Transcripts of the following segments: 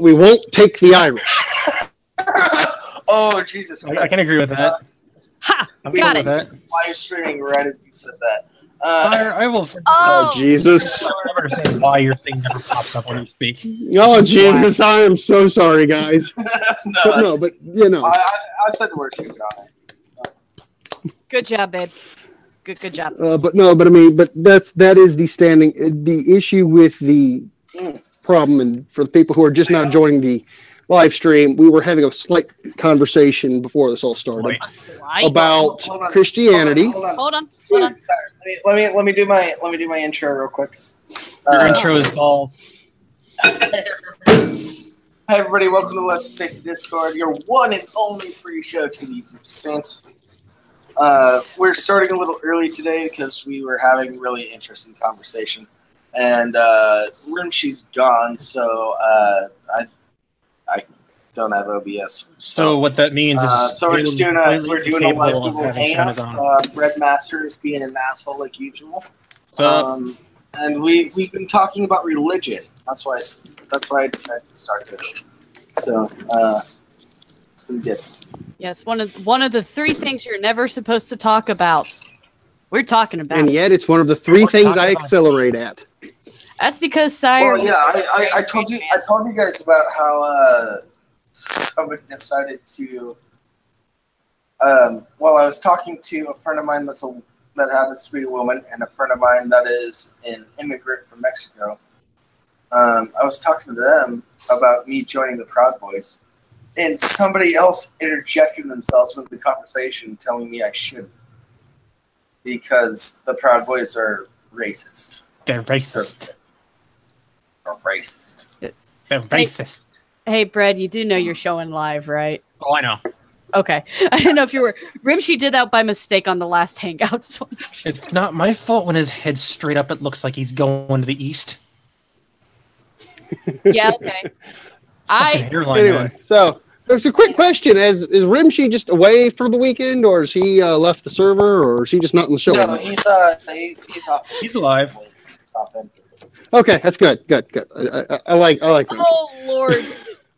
we won't take the Irish. Oh, Jesus Christ. I can agree with that. Ha! Got it. Live streaming right as you said that. I will. Oh, Jesus. I'll never say why your thing never pops up when you speak. Oh, Jesus, I am so sorry, guys. But you know. I said the word shit on it. Good job, babe. Good job. But that is the issue with the problem, and for the people who are just now joining the live stream, we were having a slight conversation before this all started about Christianity. Hold on. Sorry. Let me do my intro real quick. Your intro is balls. Hi everybody, welcome to Let's Stacy Discord, your one and only free show to the YouTube stance. We're starting a little early today because we were having really interesting conversation, and Rimshee's gone, so I don't have OBS. So what that means is so we're just doing a live Google Hangouts. Breadmaster is being an asshole like usual. And we've been talking about religion. That's why I decided to start it. So it's been good. Yes, one of the three things you're never supposed to talk about. We're talking about, and yet it's one of the three things I accelerate at. That's because Sire. Well, yeah, I told you guys about how somebody decided to. Well, I was talking to a friend of mine that happens to be a woman, and a friend of mine that is an immigrant from Mexico. I was talking to them about me joining the Proud Boys, and somebody else interjected themselves into the conversation, telling me I shouldn't because the Proud Boys are racist. They're racist. They're racist. They're racist. Hey, Brad, you do know you're showing live, right? Oh, I know. Okay. I didn't know if you were... Rimshee did that by mistake on the last hangout. So it's not my fault when his head's straight up, it looks like he's going to the east. Yeah, okay. Anyway, so there's a quick question. Is Rimshee just away for the weekend, or is he left the server, or is he just not in the show? No, he's off. He's alive. Okay, that's good. Good. I like Rimshee. Oh, Lord.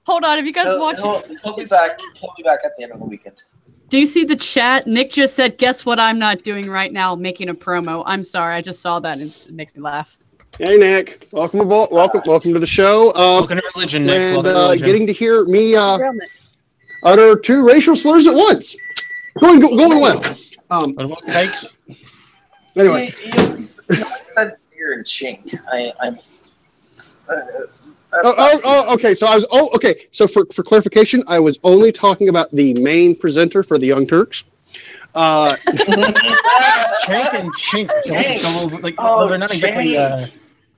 Hold on, have you guys watched? He'll be back. He'll be back at the end of the weekend. Do you see the chat? Nick just said, "Guess what I'm not doing right now? Making a promo." I'm sorry, I just saw that and it makes me laugh. Hey, Nick. Welcome aboard. Welcome to the show. Welcome to religion, Nick. And getting to hear me utter two racial slurs at once. Going well. What about cakes? Anyway, you said beer and chink. Okay. So for clarification, I was only talking about the main presenter for the Young Turks. Chink and chink. Those are not exactly.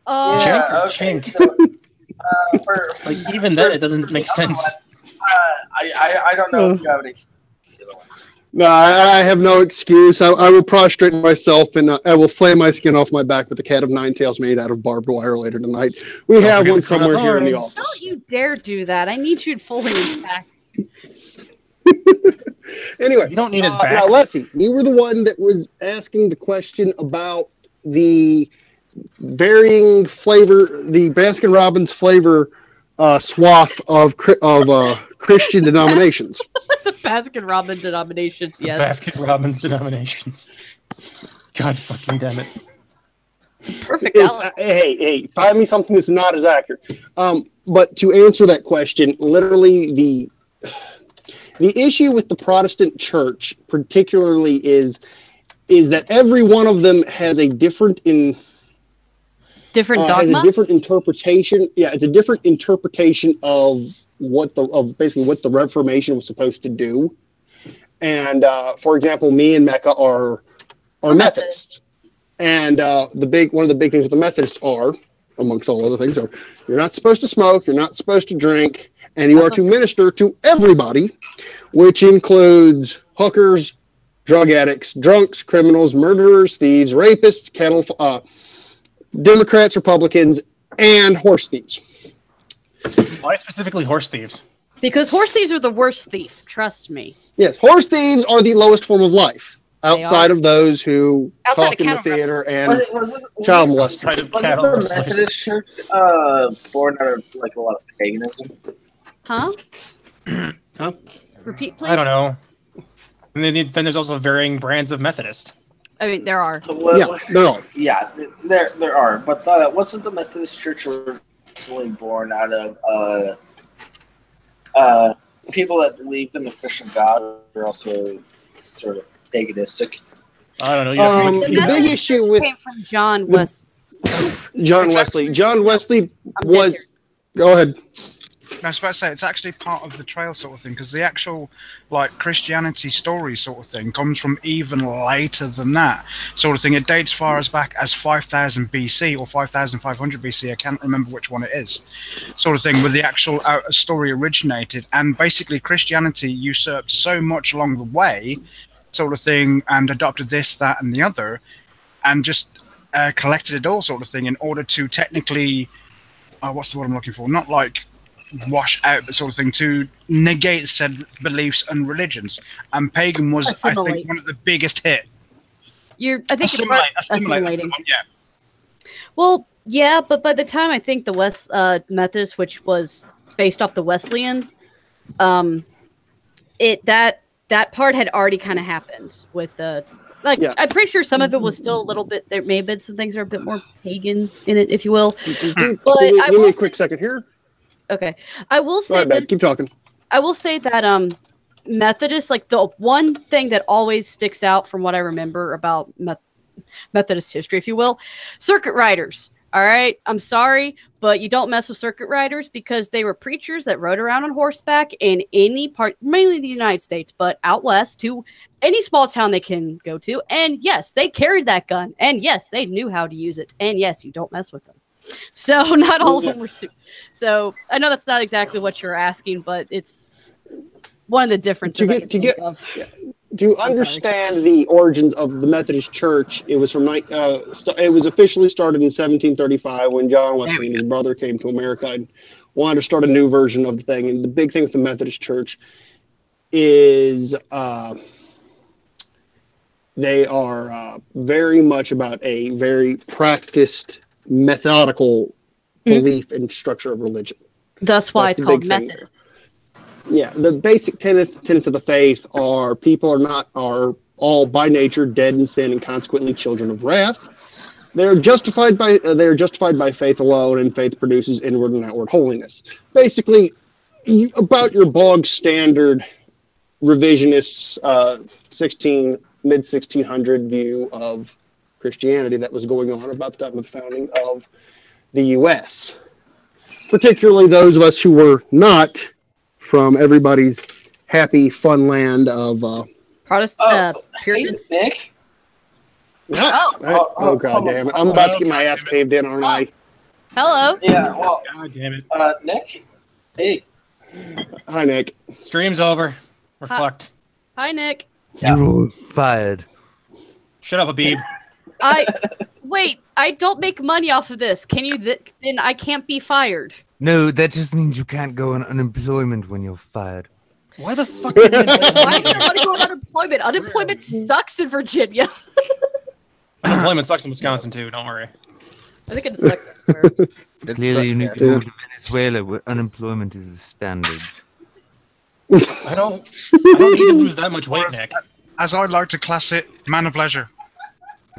Chink. So, even then, it doesn't make sense. I don't know if you have any. No, I have no excuse. I will prostrate myself and I will flay my skin off my back with a cat of nine tails made out of barbed wire later tonight. We have one somewhere here in the office. Don't you dare do that. I need you fully intact. Anyway, you don't need his back. Now, Leslie, you were the one that was asking the question about the varying flavor, the Baskin-Robbins flavor swath of Christian denominations. The Baskin-Robbins denominations, yes. Baskin-Robbins denominations. God fucking damn it. It's a perfect element. Hey, find me something that's not as accurate. But to answer that question, literally the issue with the Protestant church particularly is that every one of them has a different dogma? Has a different interpretation. Yeah, it's a different interpretation of basically what the Reformation was supposed to do. And for example, me and Mecca are Methodists. And one of the big things with the Methodists are, amongst all other things, are you're not supposed to smoke, you're not supposed to drink, and you are to minister to everybody, which includes hookers, drug addicts, drunks, criminals, murderers, thieves, rapists, Democrats, Republicans, and horse thieves. Why specifically horse thieves? Because horse thieves are the worst thief, trust me. Yes, horse thieves are the lowest form of life. outside of those who Outside talk of in the cattle theater and Was it child Outside molesting. of Was cattle the wrestlers. Methodist Church born out of like a lot of paganism? Huh? Huh? Repeat, please. I don't know. And then there's also varying brands of Methodist. I mean, there are. Yeah, no. Yeah, there are, but wasn't the Methodist Church originally born out of people that believed in the Christian God are also sort of paganistic? I don't know. You have to The The big Methodist issue Church with came from John the- West. John Exactly. Wesley. John Wesley I'm was. Go ahead. I was about to say it's actually part of the trail sort of thing because the actual like Christianity story sort of thing comes from even later than that sort of thing. It dates far as back as 5000 BC or 5500 BC. I can't remember which one it is. Sort of thing where the actual story originated, and basically Christianity usurped so much along the way, sort of thing, and adopted this, that, and the other, and just collected it all sort of thing in order to technically, what's the word I'm looking for? Not like wash out, but sort of thing, to negate said beliefs and religions. And pagan was, I Assimilate. think, one of the biggest hit. I think you're assimilating. Yeah. Well, yeah, but by the time I think the West Methodist, which was based off the Wesleyans, that part had already kind of happened with Yeah. I'm pretty sure some of it was still a little bit. There may have been some things that are a bit more pagan in it, if you will. But Give I me will a quick second here. Okay, I will Go say ahead, that man. Keep talking. I will say that Methodist, like the one thing that always sticks out from what I remember about Methodist history, if you will, circuit riders. All right, I'm sorry, but you don't mess with circuit riders because they were preachers that rode around on horseback in any part, mainly the United States, but out west to any small town they can go to. And yes, they carried that gun. And yes, they knew how to use it. And yes, you don't mess with them. So not all of them were. So I know that's not exactly what you're asking, but it's one of the differences I can think of. To understand the origins of the Methodist Church, it was it was officially started in 1735 when John Wesley and his brother came to America and wanted to start a new version of the thing. And the big thing with the Methodist Church is they are very much about a very practiced, methodical belief and structure of religion. That's why That's it's the called big thing Methodist. Yeah, the basic tenets of the faith are people are all by nature dead in sin and consequently children of wrath. They are justified by faith alone, and faith produces inward and outward holiness. Basically, about your bog standard revisionists mid 1600 view of Christianity that was going on about the time of the founding of the U.S. Particularly those of us who were not from everybody's happy, fun land of Protestant Hey, Puritans. Nick. oh god damn it! I'm about to get my ass caved in, aren't I? Hello. Yeah, well, God damn it. Nick. Hey. Hi, Nick. Stream's over. Reflect. Hi, Nick. Yeah. You're fired. Shut up, Abib. Wait. I don't make money off of this. Can you? Then I can't be fired. No, that just means you can't go on unemployment when you're fired. Why the fuck? Did Why do I want to go on unemployment? Unemployment sucks in Virginia. Unemployment sucks in Wisconsin too. Don't worry. I think it sucks everywhere. Clearly, you need to move to Venezuela, where unemployment is the standard. I don't need to lose that much weight, Nick. As I like to class it, man of leisure.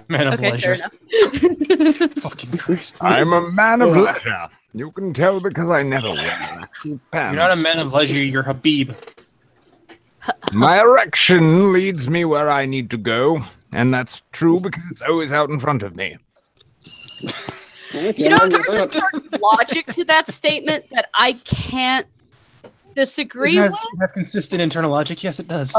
Man of Okay, pleasure. fair enough. Fucking Christ. I'm a man of leisure. You can tell because I never wear actual pants. You're not a man of leisure. You're Habib. My erection leads me where I need to go, and that's true because it's always out in front of me. You know, there's a certain logic to that statement that I can't disagree It with. has consistent internal logic. Yes, it does.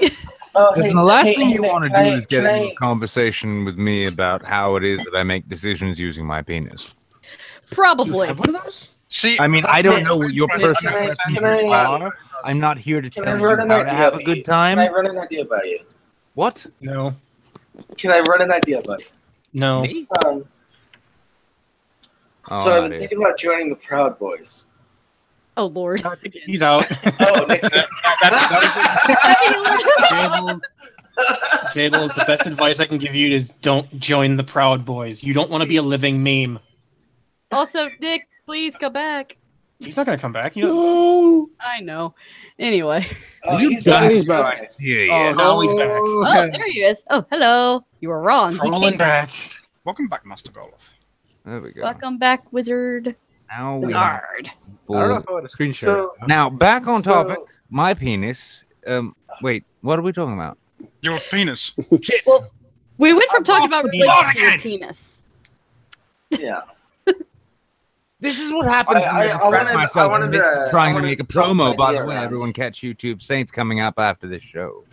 Listen, the last thing you Nick, want to can do I- is get can into I- a conversation with me about how it is that I make decisions using my penis. You Probably. have one of those? See, I mean, I don't know what your personal Can I- preferences can I- are. I'm not here to Can tell I you run an how to idea have a about good you? time. Can I run an idea about you? What? No. Can I run an idea about you? No. Me? So I've been dear. thinking about joining the Proud Boys. Oh Lord. He's out. Oh, Nick's that's Jables, the best advice I can give you is don't join the Proud Boys. You don't want to be a living meme. Also, Nick, please come back. He's not going to come back. You know. No. I know. Anyway. Oh, he's back. back. He's back. Oh, now he's back. Oh, there he is. Oh, hello. You were wrong. He Crawling came back. back. Welcome back, Master Golov. There we go. Welcome back, Wizard. Now we Wizard. have I don't know if I want to screen share. So, Now back on So- topic. My penis. Wait, what are we talking about? Your penis. Well, we went from talking about penis. religion to your penis. yeah. This is what happens when I distract wanted- myself I wanted amidst to- trying I to wanted make a to toss an promo. By the idea way, around. everyone catch YouTube Saints coming up after this show.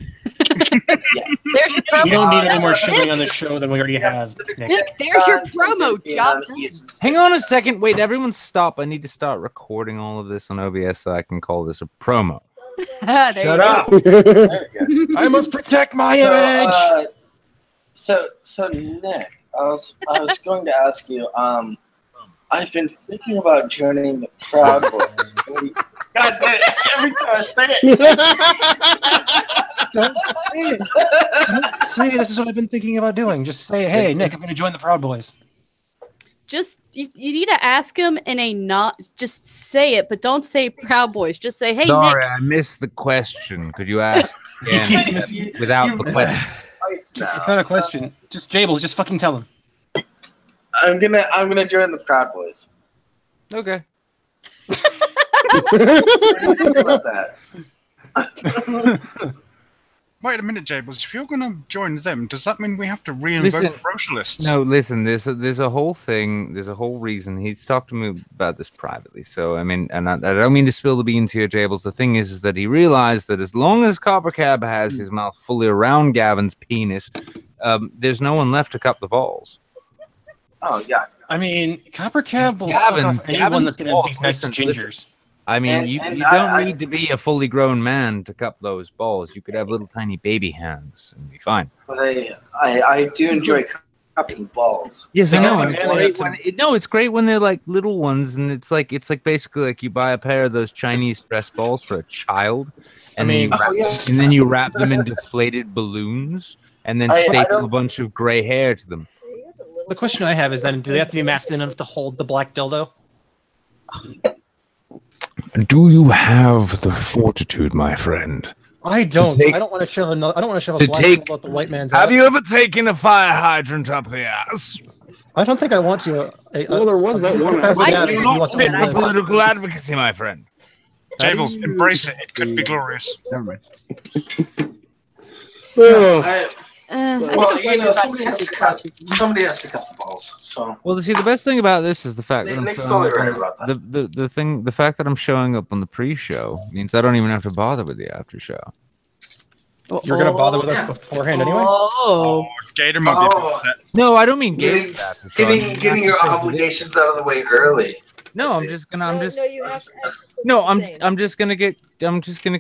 Yes. There's your promo. You don't need any more Nick, shilling on the show than we already have, Nick. Nick, there's your promo. Job done. Hang on a second. Wait, everyone stop. I need to start recording all of this on OBS so I can call this a promo. There you Shut go. up. There you go. I must protect my image. So Nick, I was going to ask you. I've been thinking about joining the Proud Boys. God damn it! Every time I say it. Don't say it. Don't say it. This is what I've been thinking about doing. Just say, hey, Nick, I'm going to join the Proud Boys. Just you need to ask him in a not. Just say it, but don't say Proud Boys. Just say, hey, Sorry, Nick. I missed the question. Could you ask again without the question? Twice now. It's not a question. Just Jables, just fucking tell him. I'm gonna join the Proud Boys. Okay. What do you think about that? Wait a minute, Jables. If you're going to join them, does that mean we have to reinvoke Listen. socialists? No, listen. There's a whole thing. There's a whole reason. He's talked to me about this privately. So I mean, and I don't mean to spill the beans here, Jables. The thing is that he realized that as long as Copper Cab has his mouth fully around Gavin's penis, there's no one left to cup the balls. Oh yeah. I mean, Copper Cab will Gavin- suck off anyone Gavin that's going to Falls, be nice to listen, gingers. I mean, And- you and don't I- need to be a fully grown man to cup those balls. You could have little tiny baby hands and be fine. But I do enjoy cupping balls. Yes, I So, know. man, And it's that's great when, it's great when they're like little ones, and it's like basically like you buy a pair of those Chinese stress balls for a child, and then you wrap them in deflated balloons, and then I staple don't- a bunch of gray hair to them. The question I have is then, do they have to be masculine enough to hold the black dildo? Do you have the fortitude, my friend? I don't. take- I don't want to shove another. I don't want to shove a to black take- dildo up the white man's Have ass. you ever taken a fire hydrant up the ass? I don't think I want to. Well, there was that one. Pass it I down do because You're he not wants to fit for live. political advocacy, my friend. Jables, embrace it. It could be glorious. Never mind. Ugh. I Well, think you I'm know, about somebody has to cut the balls. So Well, see, the best thing about this is the fact that Nick's I'm totally showing right up about on that. the fact that I'm showing up on the pre-show means I don't even have to bother with the after show. You're gonna bother with us beforehand anyway. Oh, Gator might be upset. No, I don't mean Getting- gay after show. I mean getting your after show. obligations out of the way early. No, I I'm see. just gonna you have to. no, I'm just gonna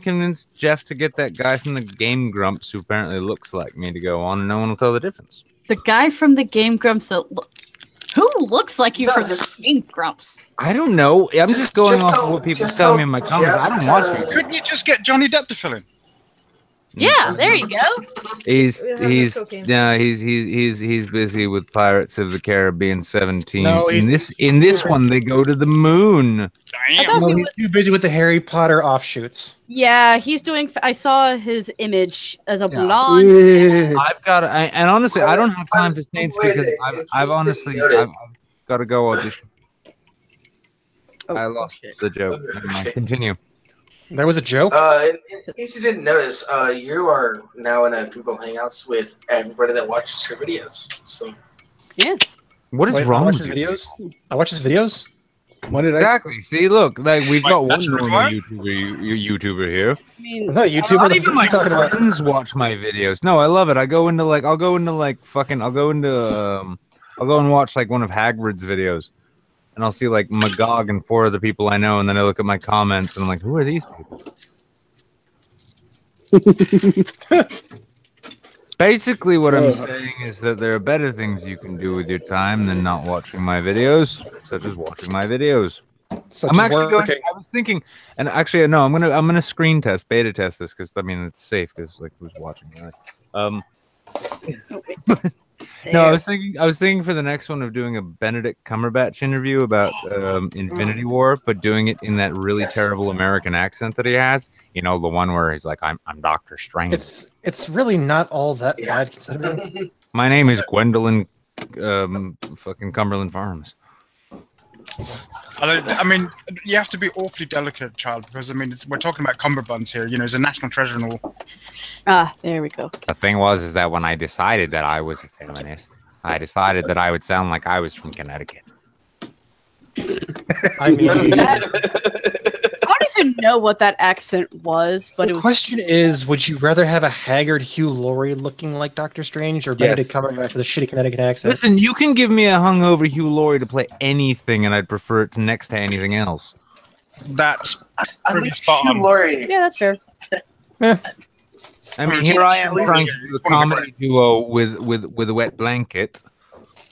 convince Jeff to get that guy from the Game Grumps who apparently looks like me to go on, and no one will tell the difference. the guy from the Game Grumps who looks like you No, from just- the Game Grumps? I don't know. I'm just going just off tell- of what people just tell tell me in my comments. Jeff I don't to- watch it. Couldn't you just get Johnny Depp to fill in? Yeah, there you go. He's We don't have he's no cocaine. yeah he's busy with Pirates of the Caribbean 17. No, in this one they go to the moon. I thought No, he he's was. too busy with the Harry Potter offshoots. Yeah, he's doing. I saw his image as a Yeah. blonde. Yeah. I've got and honestly I don't have time for Saints Wait, because wait, I've just honestly noted. I've got to go audition. Oh, I lost shit. the joke. Never mind. Continue. There was a joke. In case you didn't notice, you are now in a Google Hangouts with everybody that watches your videos. So What is Wait, wrong I watch with his you? videos. I watch his videos. What did I? Exactly. See, look, like we've got one that's normal required? YouTuber here. I mean, I'm not a YouTuber. Not What the even fuck my are you talking about? friends watch my videos. No, I love it. I'll go and watch like one of Hagrid's videos, and I'll see like Magog and 4 other people I know, and then I look at my comments and I'm like, who are these people? Basically, what I'm saying is that there are better things you can do with your time than not watching my videos, such as watching my videos. Such I'm actually going, working. I was thinking, and actually no, I'm gonna screen test, beta test this because I mean it's safe because like who's watching, right? No, I was thinking for the next one of doing a Benedict Cumberbatch interview about Infinity War, but doing it in that really terrible American accent that he has. You know, the one where he's like, "I'm Doctor Strange." It's really not all that bad considering. My name is Gwendolyn, fucking Cumberland Farms. I mean, you have to be awfully delicate, child, because I mean, we're talking about cummerbunds here. You know, he's a national treasure and all. Ah, there we go. The thing is that when I decided that I was a feminist, I decided that I would sound like I was from Connecticut. I mean, I don't even know what that accent was, but it the was. question is, would you rather have a haggard Hugh Laurie looking like Doctor Strange or Benedict Cumberbatch with a shitty Connecticut accent? Listen, you can give me a hungover Hugh Laurie to play anything, and I'd prefer it to next to anything else. That's I pretty think spot Hugh on. Laurie. Yeah, that's fair. I mean, here I am trying to do a comedy duo with a wet blanket,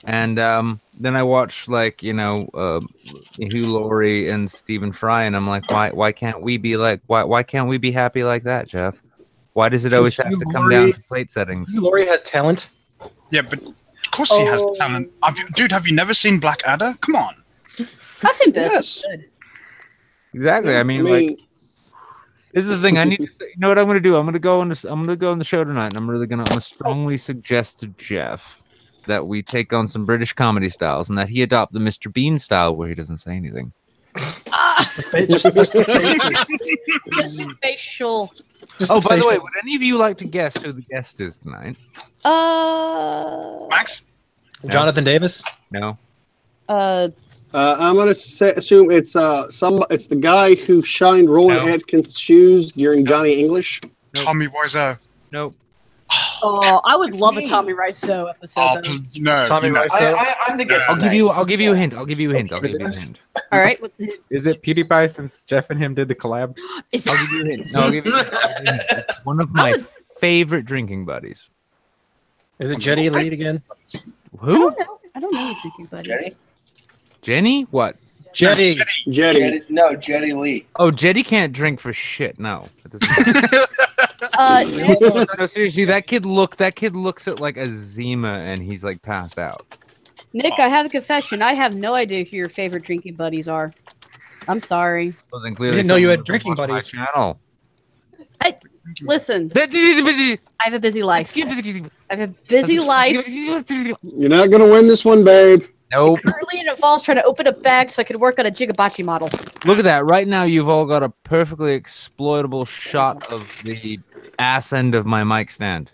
and then I watch Hugh Laurie and Stephen Fry, and I'm like, why can't we be why can't we be happy like that, Jeff? Why does it always have to come down to plate settings? Hugh Laurie has talent. Yeah, but of course he has talent. Dude, have you never seen Blackadder? Come on. I've seen bits. Yes. Good. Exactly. I mean, like, this is the thing. I need to say, you know what I'm going to do? I'm going to go on the show tonight, and I'm going to strongly suggest to Jeff that we take on some British comedy styles, and that he adopt the Mr. Bean style, where he doesn't say anything. Just the Facial. Oh, by the way, would any of you like to guess who the guest is tonight? Max? Jonathan Davis? No. I'm gonna assume it's it's the guy who shined Rowan Atkins's shoes during Johnny English. Nope. Tommy Wiseau. Nope. Oh, I would love a Tommy Wiseau episode. No, Tommy Wiseau. I'm the guest. I'll give you a hint. I'll give you a hint. All right, what's the hint? Is it PewDiePie since Jeff and him did the collab? I'll give you a hint. No, I'll give you a hint. It's one of my favorite drinking buddies. Is it Jetty Lead again? Who? I don't know the drinking buddies. Jenny? What? Jetty. No, Jetty Lee. Oh, Jetty can't drink for shit. No. No, seriously, that kid looks at like a Zima and he's like passed out. Nick, I have a confession. I have no idea who your favorite drinking buddies are. I'm sorry. Well, then I clearly didn't know you someone had drinking doesn't watch buddies. my channel. Listen, I have a busy life. I have a busy life. You're not gonna win this one, babe. Nope. Currently, it involves trying to open a bag so I could work on a Jigabachi model. Look at that. Right now, you've all got a perfectly exploitable shot of the ass end of my mic stand.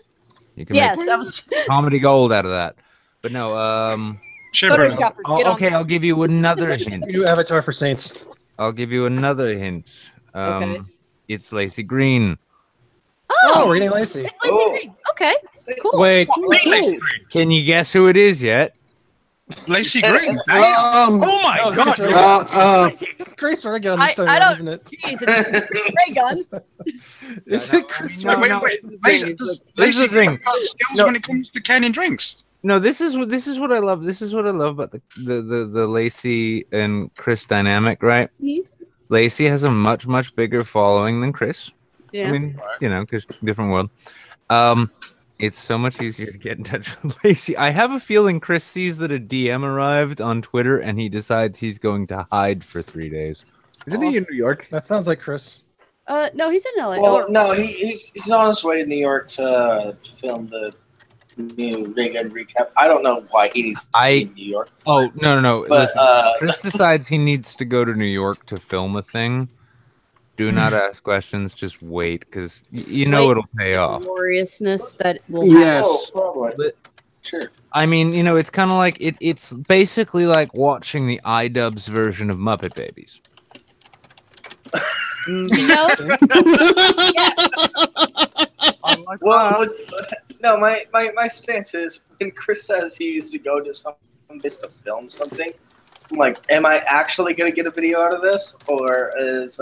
You can Yes, make I was. comedy gold out of that. But no, Photoshoppers, get on okay, I'll give you another hint. New avatar for Saints. I'll give you another hint. Okay. It's Lacey Green. Oh, Renee Lacey. It's Lacey Green. Okay, cool. Wait. Lacey Green. Can you guess who it is yet? Lacey Green. Oh my Oh, god! Grace Regan I this time, don't. isn't it? Jeez, it's Ray Gun. Is it Chris No, Regan? Wait. This is the thing. Got skills No. when it comes to canning drinks. No, this is what I love. This is what I love about the Lacey and Chris dynamic, right? Mhm. Lacey has a much bigger following than Chris. Yeah. I mean, you know, because different world. It's so much easier to get in touch with Lacey. I have a feeling Chris sees that a DM arrived on Twitter and he decides he's going to hide for 3 days. Isn't he in New York? That sounds like Chris. No, he's in LA. Well, no, he's on his way to New York to film the new Reagan recap. I don't know why he needs to be in New York. Oh, no. But Listen, Chris decides he needs to go to New York to film a thing. Do not ask questions. Just wait, because you know Wait. it'll pay off. Gloriousness that will happen. Yes. Oh, probably. Sure. I mean, you know, it's kind of like it's basically like watching the iDubbbz version of Muppet Babies. You know? Well, no, my stance is when Chris says he used to go to some place to film something, I'm like, am I actually going to get a video out of this? Or is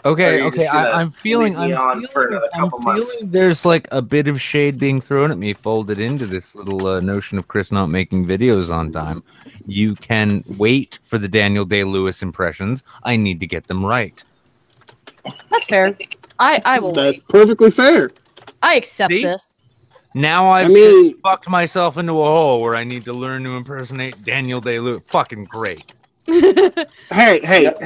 Okay, Or you just I'm feeling leave me on for another couple months? there's like a bit of shade being thrown at me folded into this little notion of Chris not making videos on time. You can wait for the Daniel Day-Lewis impressions. I need to get them right. That's fair. I will That's wait. perfectly fair. I accept See? this. Now I I've mean, fucked myself into a hole where I need to learn to impersonate Daniel Day-Lewis. Fucking great. hey, Yep.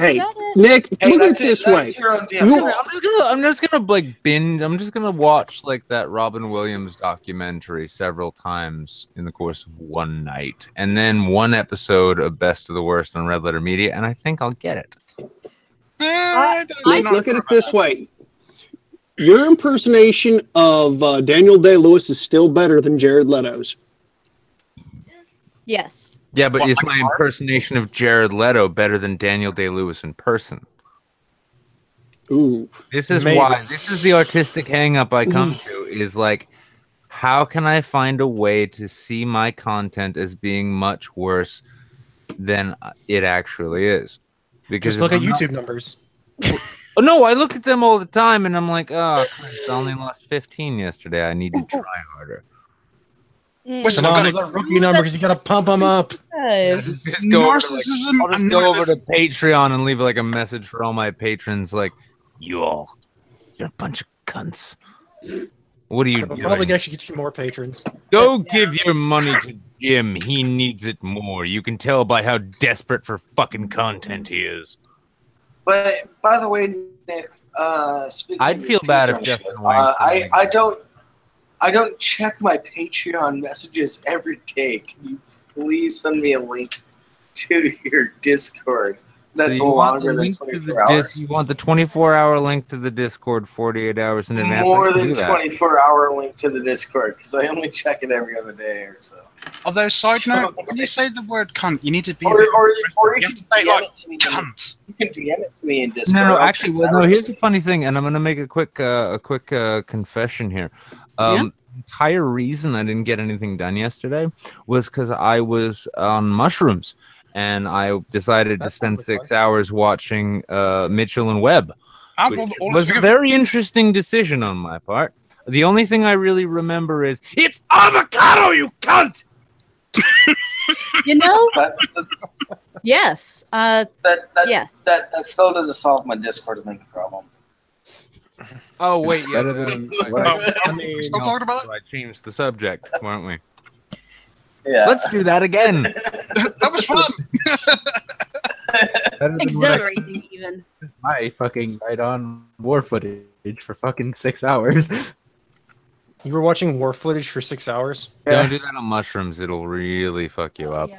Nick, Hey, look at that's it this way. That's your own damn You- fault. I'm just gonna like binge. I'm just gonna watch like that Robin Williams documentary several times in the course of one night, and then one episode of Best of the Worst on Red Letter Media, and I think I'll get it. Nick, look at it this way. Your impersonation of Daniel Day-Lewis is still better than Jared Leto's. Yes. Yeah, but What, is like my art? impersonation of Jared Leto better than Daniel Day-Lewis in person? Ooh. This is Maybe. why. This is the artistic hang-up I come to. Is like, how can I find a way to see my content as being much worse than it actually is? Because Just look if at I'm not- YouTube numbers. Oh, no, I look at them all the time, and I'm like, oh, Christ, I only lost 15 yesterday. I need to try harder. Listen, Come I've on, got those are rookie numbers. You gotta pump them up. Just go over to, like, narcissism. I'll just and go over narcissism. to Patreon and leave like a message for all my patrons, like, you're a bunch of cunts. What are you It'll doing? probably actually get you more patrons. Go give your money to Jim. He needs it more. You can tell by how desperate for fucking content he is. But by the way, Nick, speaking I'd of feel your bad if Patreon Justin shit, Weinstein- I don't check my Patreon messages every day. Can you please send me a link to your Discord? That's So you want longer the than link to 24 the hours. You want the 24-hour link to the Discord 48 hours in advance? More I can than do that. 24-hour link to the Discord because I only check it every other day or so. Although, side So- note, when you say the word cunt, you need to be a Or bit you you can have to say, DM like, it to me. cunt. You can DM it to me in Discord. No, I'll actually, check well, that no. out. Here's a funny thing, and I'm gonna make a quick confession here. The entire reason I didn't get anything done yesterday was because I was on mushrooms, and I decided to spend sounds like 6 hours watching Mitchell and Webb, which All was a very interesting decision on my part. The only thing I really remember is it's avocado, you cunt. You know, That, yes. Yes. that still doesn't solve my Discord link problem. Oh wait, yeah. Better than Oh, mean, still talking about it? I changed the subject, weren't we? Yeah. Let's do that again. That was fun. better than when I Exhilarating, even. spent my fucking right on war footage for fucking 6 hours. You were watching war footage for 6 hours. Don't do that on mushrooms; it'll really fuck you up.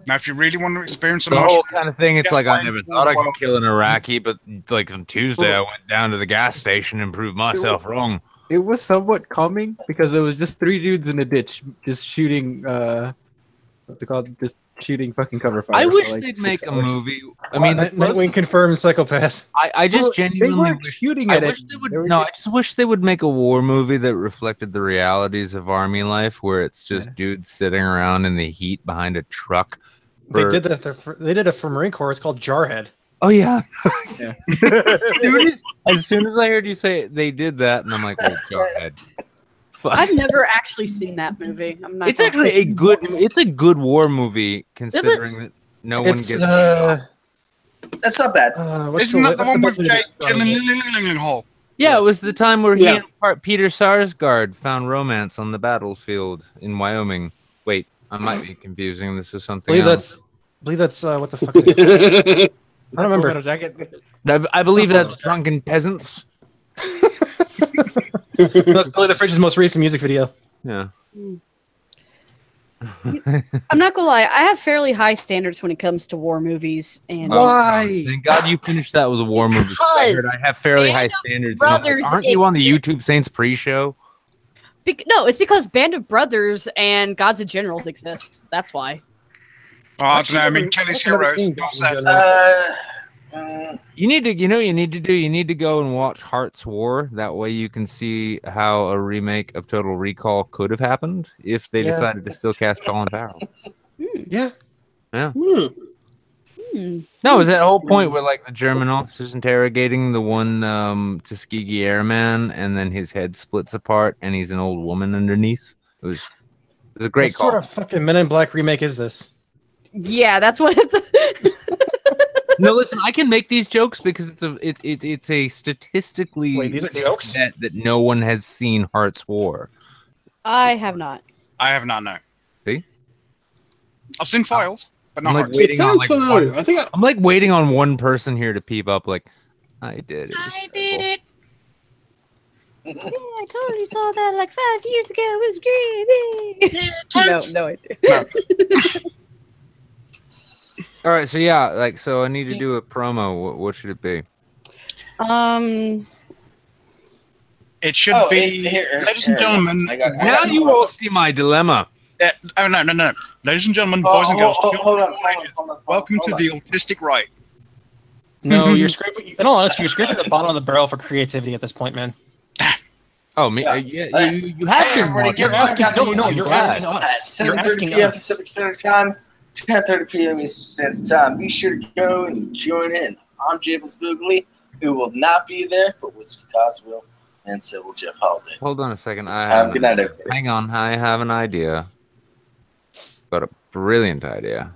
Now, if you really want to experience a The mushroom, whole kind of thing. It's Yeah, like I fine. never thought I could kill an Iraqi, but like on Tuesday, I went down to the gas station and proved myself wrong. It was somewhat calming because it was just 3 dudes in a ditch just shooting what's it called? Just shooting fucking cover fire. I for, wish like, they'd 6 make a hours. movie. I mean, Nightwing confirmed psychopath. I just Well, genuinely they weren't wish. shooting I at wish it. they would. They were No, just- I just wish they would make a war movie that reflected the realities of army life, where it's just Yeah. dudes sitting around in the heat behind a truck. They for- did that. They did it for Marine Corps. It's called Jarhead. Oh yeah. Yeah. Dude, as soon as I heard you say it, they did that, and I'm like, wait, go ahead. Fuck. I've never actually seen that movie. I'm not. It's gonna- actually a good. It's a good war movie, considering that no one It's gets. That's not bad. what's isn't that the one with what's Jake the- Gyllenhaal? Yeah, it was the time where he Yeah. and Peter Sarsgaard found romance on the battlefield in Wyoming. Wait, I might be confusing. This is something else. believe that's what the fuck is it? I don't remember. Full Metal Jacket. I believe that's Drunken Peasants. That's Billy the Fridge's most recent music video. Yeah. I'm not gonna lie. I have fairly high standards when it comes to war movies, and Oh, Why? Thank God you finished that with a war movie. I heard I have fairly Band high of standards. And I'm like, Brothers aren't you on the YouTube Saints pre-show? no, it's because Band of Brothers and Gods and Generals exist. That's why. Oh, I don't know. I mean, Kelly's I've never Heroes. seen Not Gods and sad. Generals. You need to, you know, what you need to do. You need to go and watch Heart's War. That way, you can see how a remake of Total Recall could have happened if they Yeah. decided to still cast Colin Farrell. Yeah. Hmm. No, it was that whole point where like the German officer's interrogating the one Tuskegee airman, and then his head splits apart, and he's an old woman underneath. It was a great What call. sort of fucking Men in Black remake is this? Yeah, that's what. No, listen, I can make these jokes because it's a statistically Wait, these are safe jokes? bet that no one has seen Heart's War. I have not. I have not, no. See? I've seen files, but not I'm like hard. It waiting on sounds like familiar. one, I think I'm like waiting on one person here to peep up like I did. I did it. Yeah, I totally saw that like 5 years ago. It was great. No, I did. All right, so yeah, like so I need to do a promo. What should it be? It should be, ladies and gentlemen. Now you all see my dilemma. No. Ladies and gentlemen, boys and girls, Hold on. welcome to the autistic right. No, you're scraping. In all honesty, you're scraping the bottom of the barrel for creativity at this point, man. Oh, me? Yeah, you have to. Everybody get back out to YouTube you're asking us. at You're 7:30 asking p.m. us. Pacific Standard Time, 10:30 p.m. Eastern Standard Time. Be sure to go and join in. I'm James Boogly, who will not be there, but Wizard Coswell and Sybil Jeff Holiday. Hold on a second. I Good night, everybody. hang on. I have an idea. Got a brilliant idea.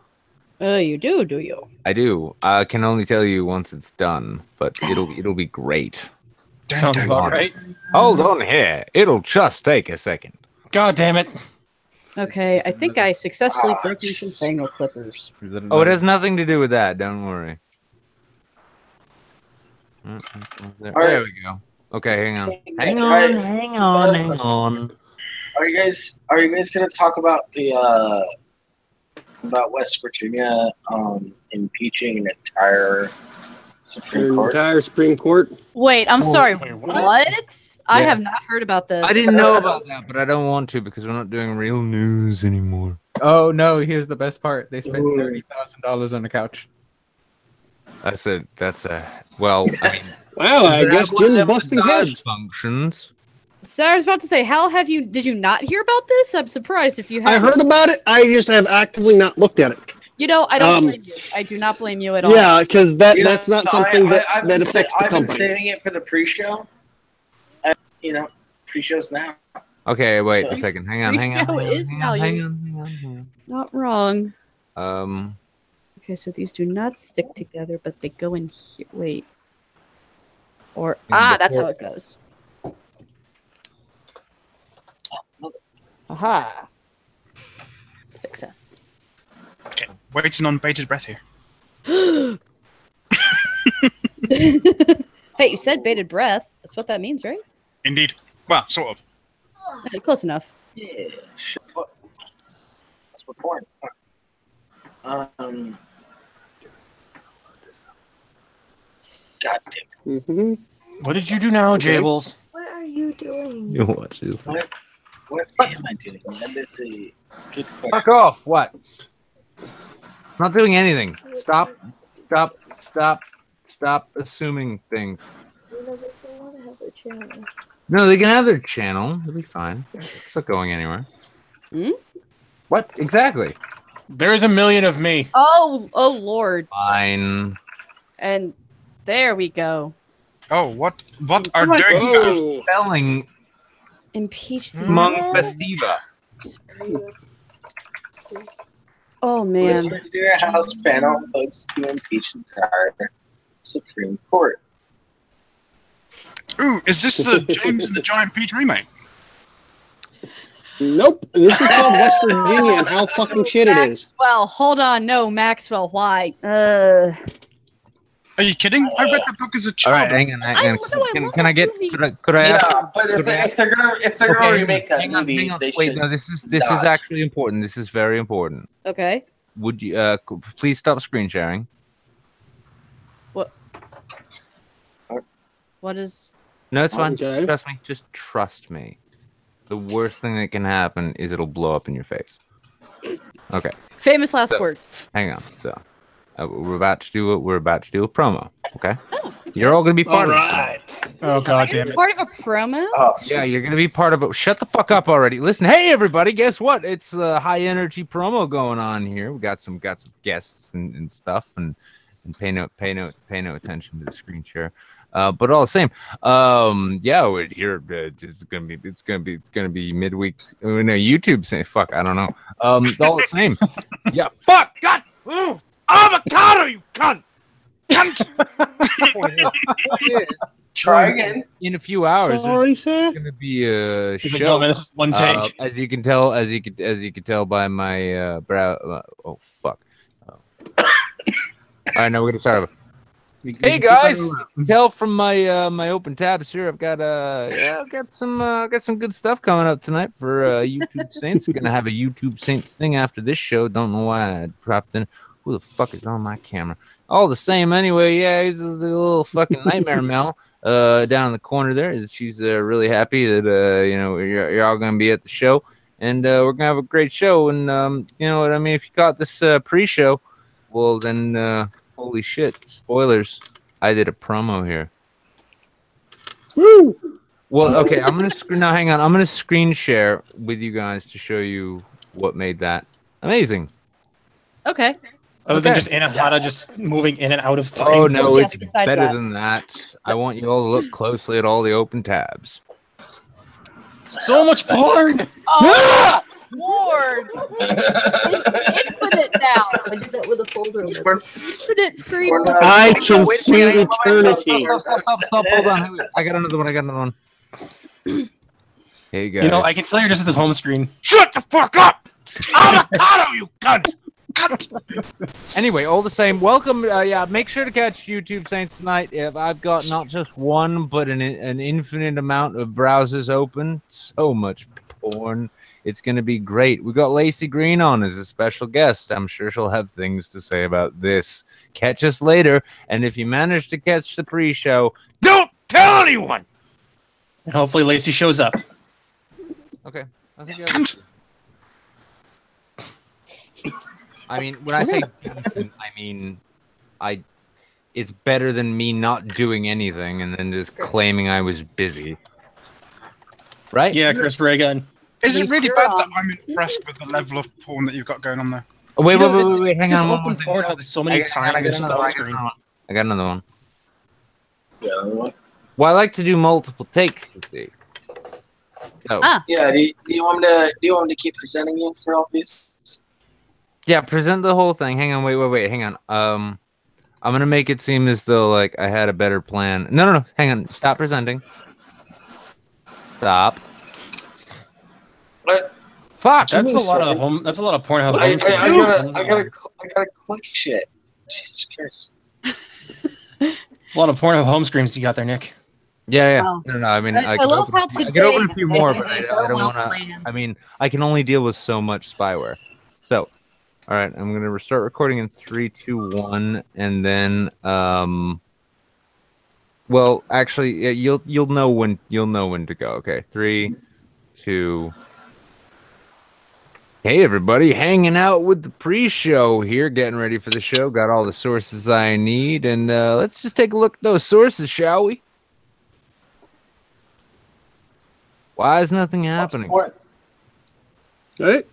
Oh, you do you? I do. I can only tell you once it's done, but it'll be great. Sounds about right. Hold on here. It'll just take a second. God damn it. Okay, I think I successfully broke you some fangle clippers. Oh, it has nothing to do with that. Don't worry. There we go. Okay, hang on. Hang on. Are you guys gonna talk about the about West Virginia impeaching an entire Supreme Court? entire Supreme Court. Wait, I'm sorry. wait, what? I have not heard about this. I didn't know about that, but I don't want to because we're not doing real news anymore. Oh no! Here's the best part. They spent $30,000 on a couch. That's a well. I mean, Wow, I guess Jim's busting heads. Functions. So I was about to say, did you not hear about this? I'm surprised if you I have. heard about it. I just have actively not looked at it. You know, I don't blame you. I do not blame you at all. Yeah, because that's not something that affects the I've been company. saving it for the pre-show. Pre-shows now. Okay, wait So- a second. Hang on. Hang on. Not wrong. Okay, so these do not stick together, but they go in here. Wait. Or that's how it goes. Aha. Success. Okay, waiting on bated breath here. Hey, you said bated breath. That's what that means, right? Indeed. Well, sort of. Close enough. Yeah, shit. Fuck. Let's record. God damn. Mm-hmm. What did you do now, Jables? What are you doing? You watch this. What am I doing? That is a good question. Fuck off! What? Not doing anything. Stop assuming things. You know, they still want to have their channel. No, they can have their channel. They'll be fine. It's not going anywhere. Hmm? What exactly? There's a million of me. Oh Lord. Fine. And there we go. Oh, what are my doing? Oh. Spelling Impeach the Mung Festiva. Oh man. West Virginia House panel votes to impeach entire Supreme Court. Ooh, is this the James and the Giant Peach remake? Nope. This is called West Virginia and how fucking shit it is. Maxwell, hold on. No, Maxwell, why? Are you kidding? I read the book as a All child. right, hang on. I love Can I that get? movie. Could I ask? Yeah, but if they're gonna remake that movie, they Wait, should. no. This is actually important. This is very important. Okay. Would you please stop screen sharing? What is? No, it's fine. Okay. Trust me. Just trust me. The worst thing that can happen is it'll blow up in your face. Okay. Famous last So- words. Hang on. So, we're about to do a promo. Okay. You're all gonna be part All of right. Oh god damn it. Part of a promo? Oh, it. Yeah, you're gonna be part of it. Shut the fuck up already. Listen, hey everybody, guess what? It's a high energy promo going on here. We got some guests and stuff, and pay no attention to the screen share. But all the same, yeah, we're here. It's gonna be midweek. No, YouTube saying fuck. I don't know. All the same. Yeah, fuck. God, avocado, you cunt. Try again. In a few hours, Sorry, sir. there's gonna be a He's like, show. no, man, this is one take. As you can tell by my brow. Oh fuck! Oh. All right, now we're gonna start over. Hey guys, you can tell from my my open tabs here, I've got some good stuff coming up tonight for YouTube Saints. We're gonna have a YouTube Saints thing after this show. Don't know why I dropped in. Who the fuck is on my camera? All the same, anyway. Yeah, he's the little fucking nightmare Mel down in the corner there. She's really happy that you're all gonna be at the show, and we're gonna have a great show. And you know what I mean? If you caught this pre-show, well then. Holy shit! Spoilers! I did a promo here. Woo! Well, okay. I'm gonna hang on. I'm gonna screen share with you guys to show you what made that amazing. Okay. Other than just Anahata just moving in and out of frame. Oh no, Yes, it's besides better that. than that. I want you all to look closely at all the open tabs. So much porn! Oh, Lord! Infinite now. I did that with a folder. Infinite screen. I can see eternity. Stop. Hold on. I got another one. Hey guys. You know, I can tell you're just at the home screen. Shut the fuck up! Avocado, you cunt! Anyway, all the same, welcome. Make sure to catch YouTube Saints tonight. I've got not just one, but an infinite amount of browsers open. So much porn. It's going to be great. We got Lacey Green on as a special guest. I'm sure she'll have things to say about this. Catch us later. And if you manage to catch the pre-show, don't tell anyone! And hopefully Lacey shows up. Okay. I think I mean, when I say decent, I mean, it's better than me not doing anything and then just claiming I was busy. Right? Yeah, Chris Reagan. Is it really bad that I'm impressed with the level of porn that you've got going on there? Oh, wait, hang on. Open Pornhub so many times. It's just on screen. I got another one. Yeah, another one. Well, I like to do multiple takes, you see. So, Yeah, do you want me to keep presenting you for all these? yeah, present the whole thing. Hang on, wait, hang on. I'm gonna make it seem as though like I had a better plan. No, hang on. Stop presenting. Stop. What? Fuck. That's a lot of home. That's a lot of Pornhub. I home gotta click shit. Jesus Christ. A lot of Pornhub home screens you got there, Nick. Yeah. Wow. No. I mean, I love how I today can open a few more, but I is don't well want to. planned. I mean, I can only deal with so much spyware. So, all right, I'm gonna start recording in 3, 2, 1, and then well, actually, yeah, you'll know when to go. Okay, 3, 2. Hey everybody, hanging out with the pre-show here, getting ready for the show. Got all the sources I need, and let's just take a look at those sources, shall we? Why is nothing happening? Right?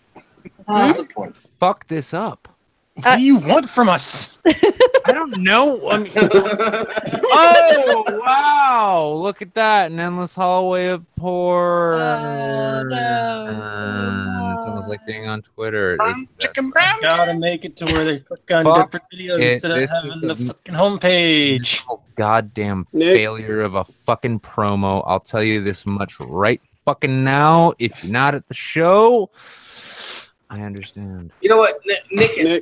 That's important. Fuck this up. What do you want from us? I don't know. I mean, oh wow! Look at that, an endless hallway of porn. Oh, no. It's almost like being on Twitter. Gotta make it to where they click on Fuck different videos it. instead of This having is the fucking homepage. Goddamn Nick. failure of a fucking promo. I'll tell you this much right fucking now. If you're not at the show, I understand. You know what, Nick? Nick, I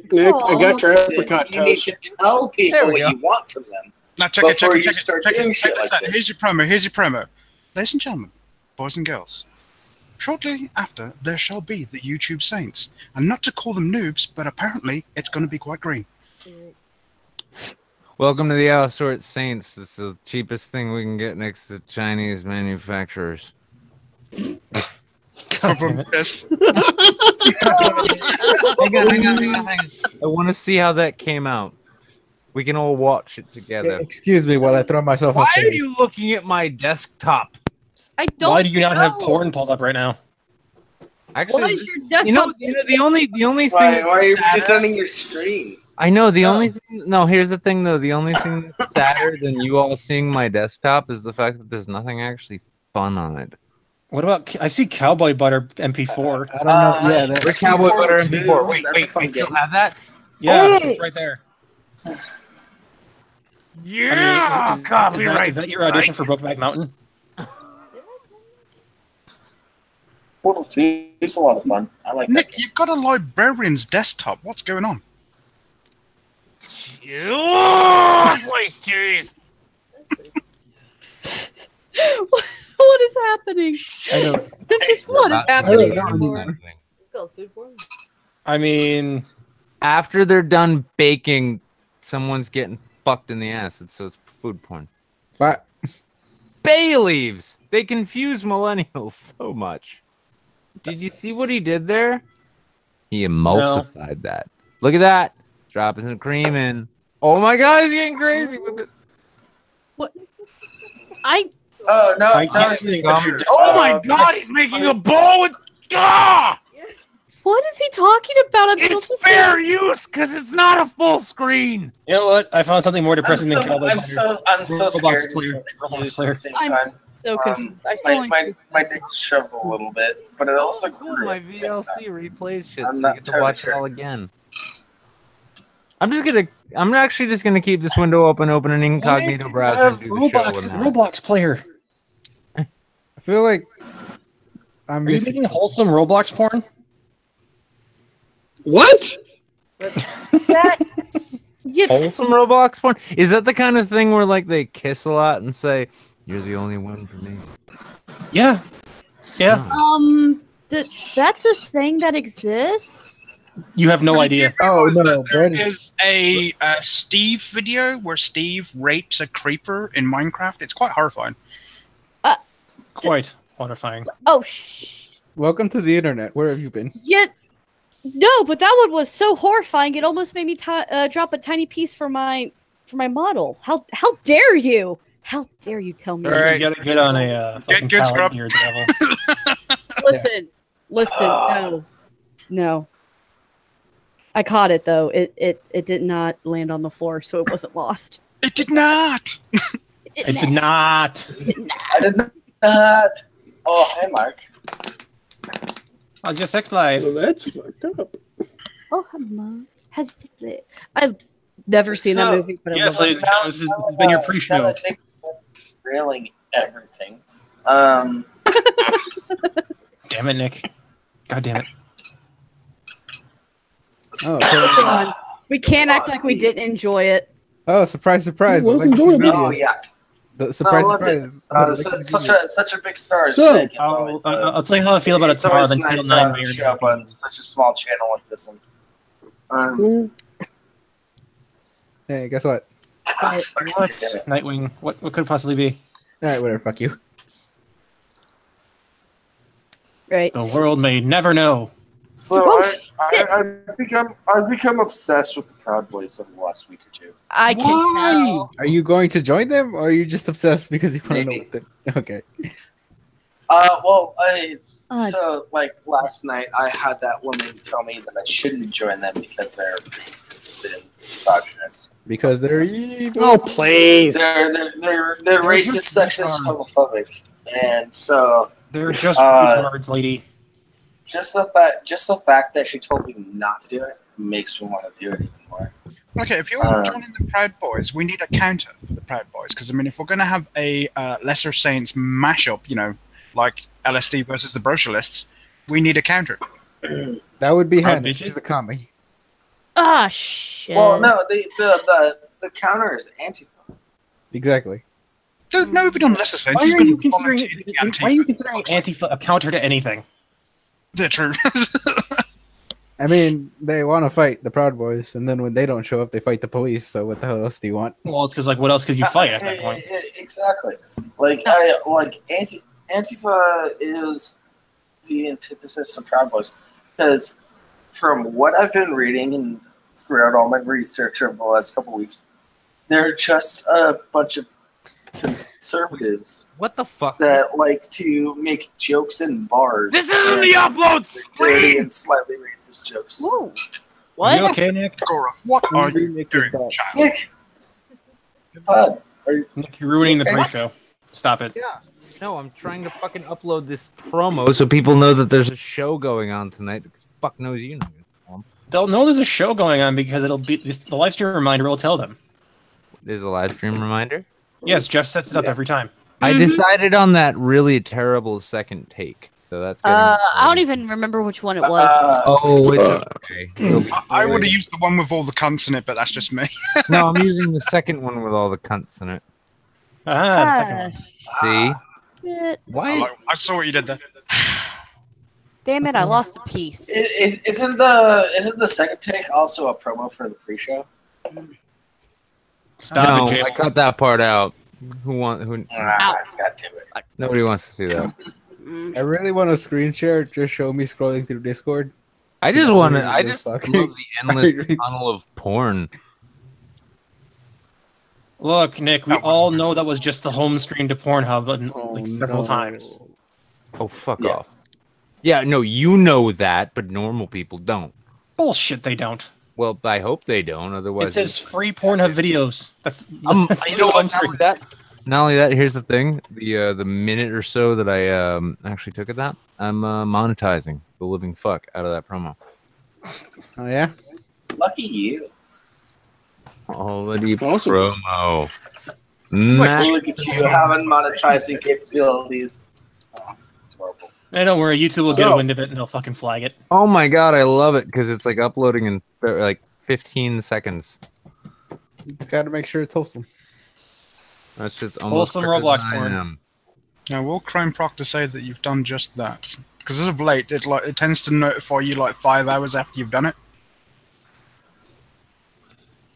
got your almost apricot you need toast. to tell people There we what go. you want from them. Now check Before it. you start Check doing it. shit Check like this out. this. Here's your promo. Ladies and gentlemen, boys and girls. Shortly after, there shall be the YouTube Saints. And not to call them noobs, but apparently it's going to be quite green. Welcome to the All-Sort Saints. It's the cheapest thing we can get next to Chinese manufacturers. God damn it. Yes. Hang on. I want to see how that came out. We can all watch it together. Excuse me while I throw myself Why off are stage. you looking at my desktop? I don't. Why do you not have know. porn pulled up right now? Actually, Why is your desktop? the only thing. Why are you presenting your screen? I know the only thing. No, here's the thing though. The only thing that's sadder than you all seeing my desktop is the fact that there's nothing actually fun on it. What about? I see Cowboy Butter MP4. I don't know. Yeah, Where's that's Cowboy Butter too. MP4? Wait, That's a fun I still game. have that? Yeah, Oh! it's right there. I mean, is that your audition for Brokeback Mountain? Portal 2 is a lot of fun. I like Nick, that. you've got a librarian's desktop. What's going on? Slice cheese. What is happening? I know. Just what is happening? I mean, After they're done baking, someone's getting fucked in the ass, so it's food porn. What? Bay leaves. They confuse millennials so much. Did you see what he did there? He emulsified that. Look at that. Dropping some cream in. Oh my god, he's getting crazy with it. What? Oh, no. I no, can't it's think picture. Oh my god, he's making a bowl with... Ah! What is he talking about? I'm still It's fair use, because it's not a full screen. you know what? I found something more I'm depressing than so, Cowboys. I'm so, I'm so Roblox scared. player. And so Roblox confused player. at the same I'm time. so confused. I still My dick shoved a little bit, but it also Cool, grew my at the same VLC time. replays shit, I'm so you not get to entirely watch sure. it all again. I'm actually just gonna keep this window open an incognito browser and do the show with that. Roblox player. I feel like I'm Are you missing making wholesome Roblox porn? What? Yeah, Wholesome Roblox porn? Is that the kind of thing where like they kiss a lot and say, "You're the only one for me"? Yeah. Yeah. that's a thing that exists. You have no idea. Oh no, There Brad is- is a Steve video where Steve rapes a creeper in Minecraft. It's quite horrifying. Quite horrifying. Oh, Welcome to the internet. Where have you been? yeah. No, but that one was so horrifying. It almost made me drop a tiny piece for my model. How dare you? How dare you tell me? All right. You gotta get on a fucking good, Scrub. pallet here, devil. Listen. No. I caught it though. It did not land on the floor, so it wasn't lost. It did not. It did I did not. I did not. Oh, hey, Mark. I'll just sex life. Well, that's fucked up. Oh, hello. I've never seen that movie, but Yes, I love ladies and gentlemen, this has been your pre-show. Railing everything. Damn it, Nick. God damn it. Oh, it. Come on. We can't act like we didn't enjoy it. oh, surprise, surprise! Who the wasn't Legacy doing Media. Oh, yeah. The surprise, I loved it. surprise. Such a big star. As So, Nick. It's I'll always, tell you how I feel about it it's tomorrow. always Then nice Channel to 9 have when a you're show up on such a small channel like this one. Hey, guess what? Gosh, fucking What? damn it. Nightwing. What could it possibly be? All right, whatever. Fuck you. Right. The world may never know. So Oh, I've become obsessed with the Proud Boys over the last week or two. I can tell. Are you going to join them, or are you just obsessed because you want to know Maybe. what they... Okay. Well, Uh, so like last night, I had that woman tell me that I shouldn't join them because they're racist and misogynist. Because they're evil. Oh, please. They're racist, just sexist, retards. homophobic, and so They're just Uh, retards, lady. just the fact that she told me not to do it makes me want to do it even more. Okay, if you're joining the Proud Boys, we need a counter for the Proud Boys. Because, I mean, if we're going to have a Lesser Saints mashup, you know, like LSD versus the Brochurists, we need a counter. That would be Oh, Hannah. did She's you? the commie. Ah, shit. Well, no, the counter is Antifa. Exactly. Dude, nobody on Lesser Saints Why is are going you to considering? volunteer to be Antifa. Why are you considering Antifa a counter to anything? They're true. I mean, they want to fight the Proud Boys, and then when they don't show up, they fight the police. So what the hell else do you want? Well, it's because like, what else could you fight at that point? Exactly. Antifa is the antithesis of Proud Boys, because from what I've been reading and throughout all my research over the last couple of weeks, they're just a bunch of conservatives What the fuck? that like to make jokes in bars. This isn't and the upload dirty screen! and slightly racist jokes. Whoa. Are What? you okay, Nick? Gora, what are you Nick is doing, back. child? Nick, Bud, are you? Nick, you're ruining the Okay. pre-show. Stop it. Yeah. No, I'm trying to fucking upload this promo so people know that there's a show going on tonight. Because fuck knows you know. They'll know there's a show going on because it'll be the live stream reminder will tell them. There's a live stream reminder. Yes, Jeff sets it up every time. I decided on that really terrible second take, so that's. I don't even remember which one it was. Okay. I would have used the one with all the cunts in it, but that's just me. No, I'm using the second one with all the cunts in it. The second one. See? Shit. Why? I saw what you did there. Damn it! I lost the piece. Isn't the second take also a promo for the pre-show? Stop it, Jay. I cut that part out. God damn it! Nobody wants to see that. I really want a screen share. Just show me scrolling through Discord. I just love the endless really- tunnel of porn. Look, Nick, we all know that was just the home screen to Pornhub several times. Oh, fuck off. Yeah, no, you know that, but normal people don't. Bullshit, they don't. Well, I hope they don't. Otherwise, it says free Pornhub videos. That's you know what? Not only that, here's the thing: the minute or so that I actually took at that, I'm monetizing the living fuck out of that promo. Oh yeah, lucky you. Already Awesome. promo. Look at you having monetizing capabilities. Oh, it's adorable. Hey, don't worry, YouTube will get wind of it and they'll fucking flag it. Oh my god, I love it because it's like uploading in like 15 seconds. just gotta make sure it's wholesome. That's just almost wholesome Roblox porn. Now, will Crime Proctor say that you've done just that? Because as of late, it tends to notify you like 5 hours after you've done it.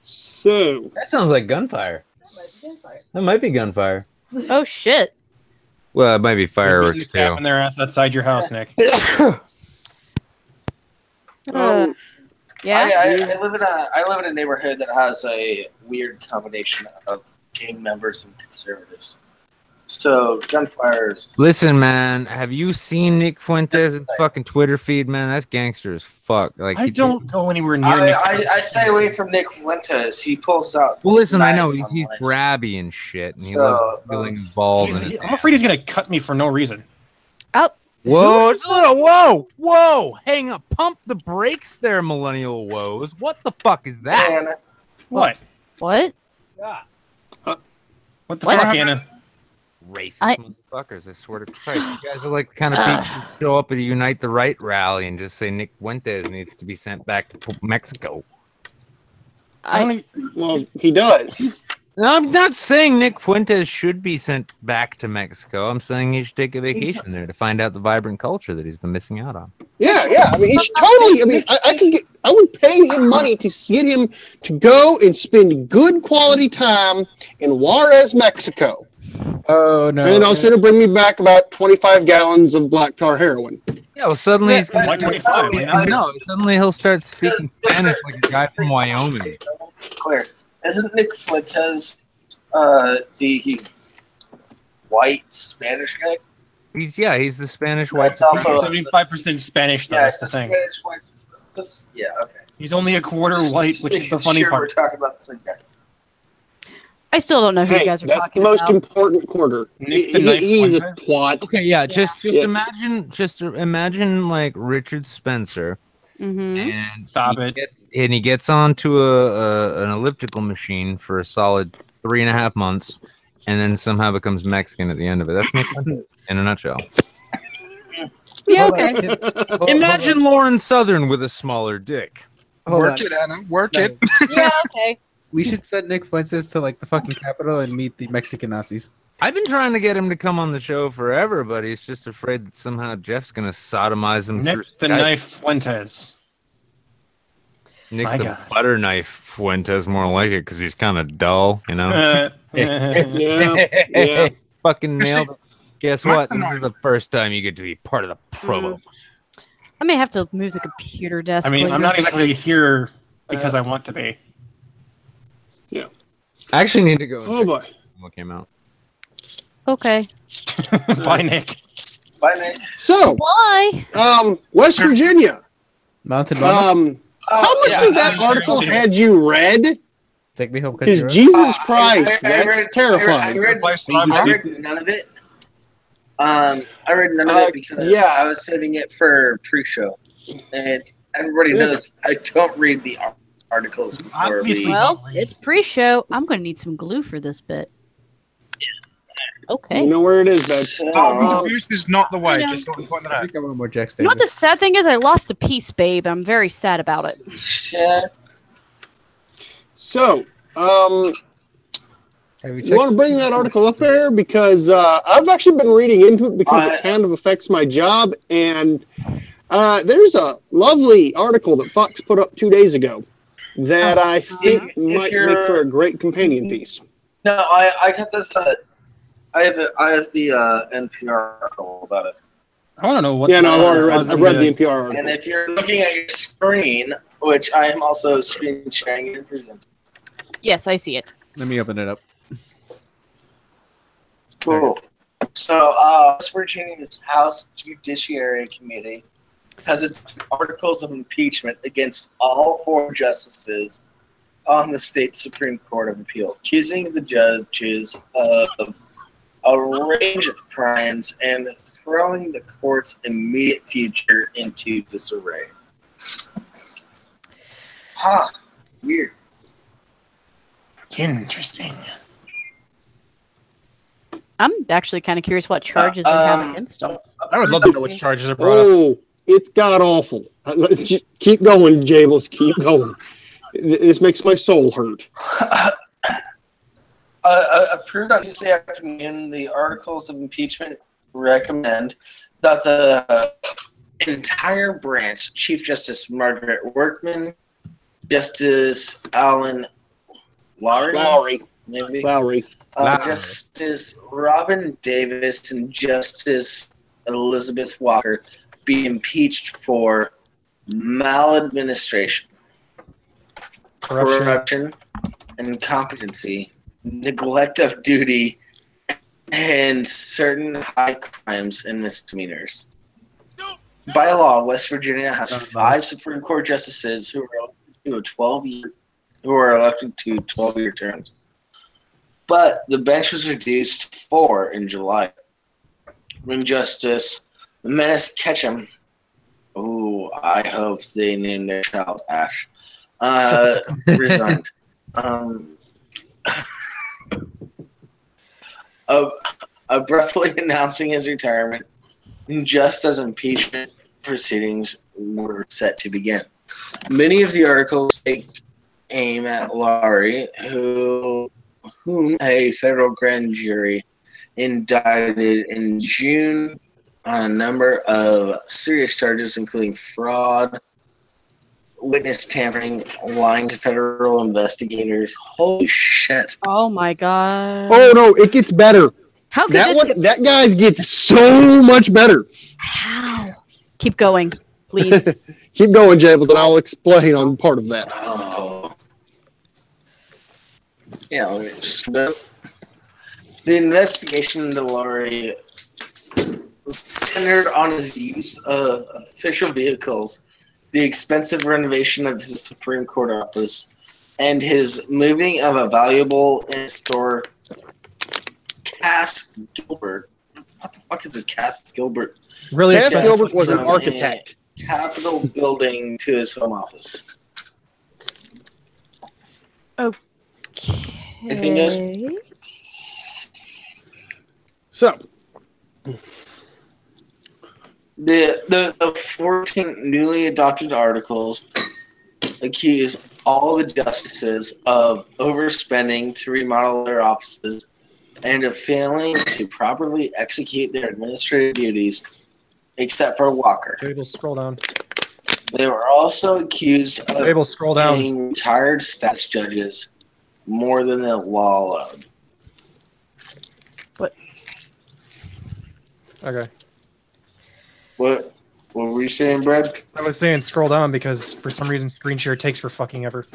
So that sounds like gunfire. That might be gunfire. Oh shit! Well, it might be fireworks too. Tapping their ass outside your house, Nick. Yeah. I live in a neighborhood that has a weird combination of gang members and conservatives. So gunfires. Listen, man, have you seen Nick Fuentes' fucking Twitter feed, man? That's gangster as fuck. Like I don't go anywhere near Nick. I stay away from Nick Fuentes. He pulls out. Well, listen, I know he's grabby and shit, and he loves feeling involved. I'm afraid he's gonna cut me for no reason. Oh. Whoa! Hang up, pump the brakes there, millennial woes. What the fuck is that? Man. What? What? What the fuck, Anna? Racist motherfuckers, I swear to Christ. You guys are like the kind of people who show up at a Unite the Right rally and just say Nick Fuentes needs to be sent back to Mexico. Well, he does. I'm not saying Nick Fuentes should be sent back to Mexico. I'm saying he should take a vacation there to find out the vibrant culture that he's been missing out on. Yeah. I mean, he should totally. I mean, I would pay him money to get him to go and spend good quality time in Juarez, Mexico. Oh no! And then also to bring me back about 25 gallons of black tar heroin. Yeah, well, suddenly he's like 25. Suddenly he'll start speaking Spanish like a guy from Wyoming. Clear. Isn't Nick Fuentes the white Spanish guy? He's the Spanish white. That's also 75% Spanish, though. Yeah, that's the thing. Spanish white. Yeah, okay. He's only a quarter white, which is the funny part. We're talking about the same guy. I still don't know who you guys are that's talking the most about. important quarter. Nick the Knife He's a Fuentes? twat. Okay, yeah, just imagine like Richard Spencer. Mm-hmm. And he gets onto an elliptical machine for a solid 3.5 months, and then somehow becomes Mexican at the end of it. That's Nick Fuentes in a nutshell. Yeah, okay. Imagine Lauren Southern with a smaller dick. Work it, Anna. Work it. Yeah, okay. We should send Nick Fuentes to like the fucking capital and meet the Mexican Nazis. I've been trying to get him to come on the show forever, but he's just afraid that somehow Jeff's gonna sodomize him. Nick the Knife Fuentes. Nick the Butter Knife Fuentes, more like it, because he's kind of dull, you know. Yeah. Fucking nailed it. Guess what? This is the first time you get to be part of the promo. I may have to move the computer desk. I mean, later. I'm not exactly here because I want to be. Yeah. I actually need to go. Oh boy. What came out? Okay. Bye, Nick. Bye, Nick. So, why? West Virginia. Mountain Mama. How much of that article had you read? Take me home, Because Jesus Christ, that's terrifying. I read none of it. I read none of it because I was saving it for pre-show, and everybody knows I don't read the articles before Obviously. we. Well, it's pre-show. I'm going to need some glue for this bit. You Okay. know where it is, babe. So, Abuse is not the way. I know. Just thought to point that I out. think I want more Jack You know what Daniels. the sad thing is? I lost a piece, babe. I'm very sad about it. shit. So, Have you want to bring that article up there? Because I've actually been reading into it because it kind of affects my job. And there's a lovely article that Fox put up 2 days ago that I think If might you're- make for a great companion piece. No, I got this. I have the NPR article about it. I want to know what. Yeah, no, I've already read. caused I've you read to- the NPR article. And if you're looking at your screen, which I am also screen sharing and presenting. Yes, I see it. Let me open it up. Cool. So, West Virginia's House Judiciary Committee has articles of impeachment against all 4 justices on the state Supreme Court of Appeal, accusing the judges of a range of crimes and throwing the court's immediate future into disarray. Huh. Weird. Interesting. I'm actually kind of curious what charges they have against them. I would love to know which charges are brought up. Oh, it's god awful. Keep going, Jables. Keep going. This makes my soul hurt. Approved on Tuesday afternoon, the articles of impeachment recommend that the entire branch, Chief Justice Margaret Workman, Justice Alan Lowry, Lowry. Justice Robin Davis, and Justice Elizabeth Walker be impeached for maladministration, corruption, incompetency, neglect of duty, and certain high crimes and misdemeanors. By law, West Virginia has 5 Supreme Court justices who are elected to 12-year terms. But the bench was reduced to 4 in July when Justice Menace Ketchum, I hope they named their child Ash, resigned. Abruptly announcing his retirement just as impeachment proceedings were set to begin. Many of the articles take aim at Lowry, whom a federal grand jury indicted in June on a number of serious charges, including fraud, witness tampering, lying to federal investigators. Holy shit. Oh my god. Oh no, it gets better. How could That this one, get... that guy's gets so much better. How? Keep going, please. Keep going, Jables, and I'll explain on part of that. Oh. Yeah, let me just... The investigation into Lowry was centered on his use of official vehicles, the expensive renovation of his Supreme Court office, and his moving of a valuable in-store Cass Gilbert. What the fuck is a Cass Gilbert? Really Cass expensive. Gilbert was an From architect. a Capitol building to his home office. Anything else? Okay. So, The 14 newly adopted articles accuse all the justices of overspending to remodel their offices and of failing to properly execute their administrative duties, except for Walker. Jables, scroll down. They were also accused of Jables, scroll down. paying retired stats judges more than the law allowed. Okay. What were you saying, Brad? I was saying scroll down because for some reason screen share takes for fucking ever.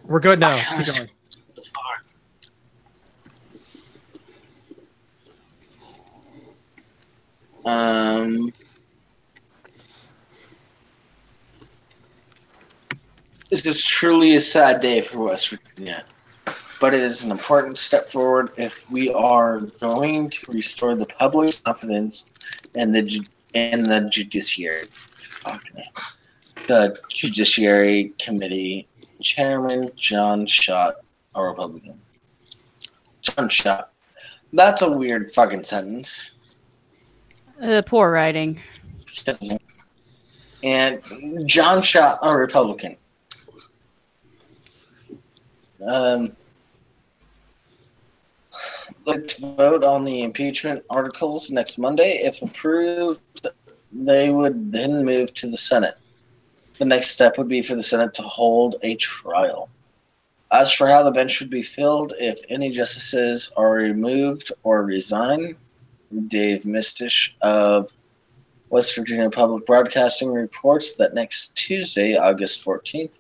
We're good now. Keep going. This is truly a sad day for West Virginia, but it is an important step forward if we are going to restore the public's confidence in the in the judiciary. The Judiciary Committee Chairman John Schott, a Republican. John Schott. That's a weird fucking sentence. Poor writing. And John Schott, a Republican. Let's vote on the impeachment articles next Monday. If approved, they would then move to the Senate. The next step would be for the Senate to hold a trial. As for how the bench would be filled, if any justices are removed or resign, Dave Mistish of West Virginia Public Broadcasting reports that next Tuesday, August 14th,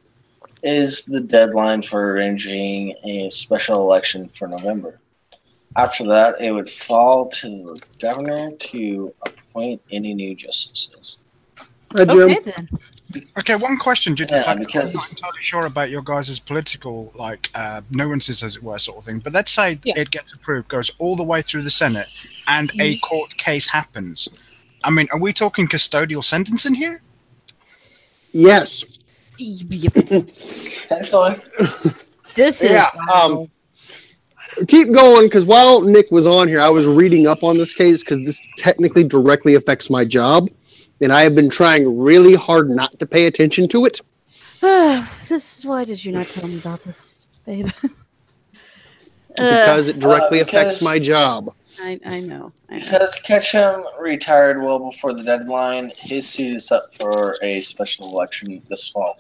is the deadline for arranging a special election for November. After that, it would fall to the governor to appoint any new justices. Okay, then. Okay, one question due to the fact that I'm because not entirely sure about your guys' political nuances, as it were, sort of thing. But let's say it gets approved, goes all the way through the Senate, and a court case happens. I mean, are we talking custodial sentencing here? Yes. potentially. This is wow. Keep going, because while Nick was on here, I was reading up on this case because this technically directly affects my job, and I have been trying really hard not to pay attention to it. Why did you not tell me about this, babe? Because it directly affects my job. I know. Because Ketchum retired well before the deadline, his seat is up for a special election this fall.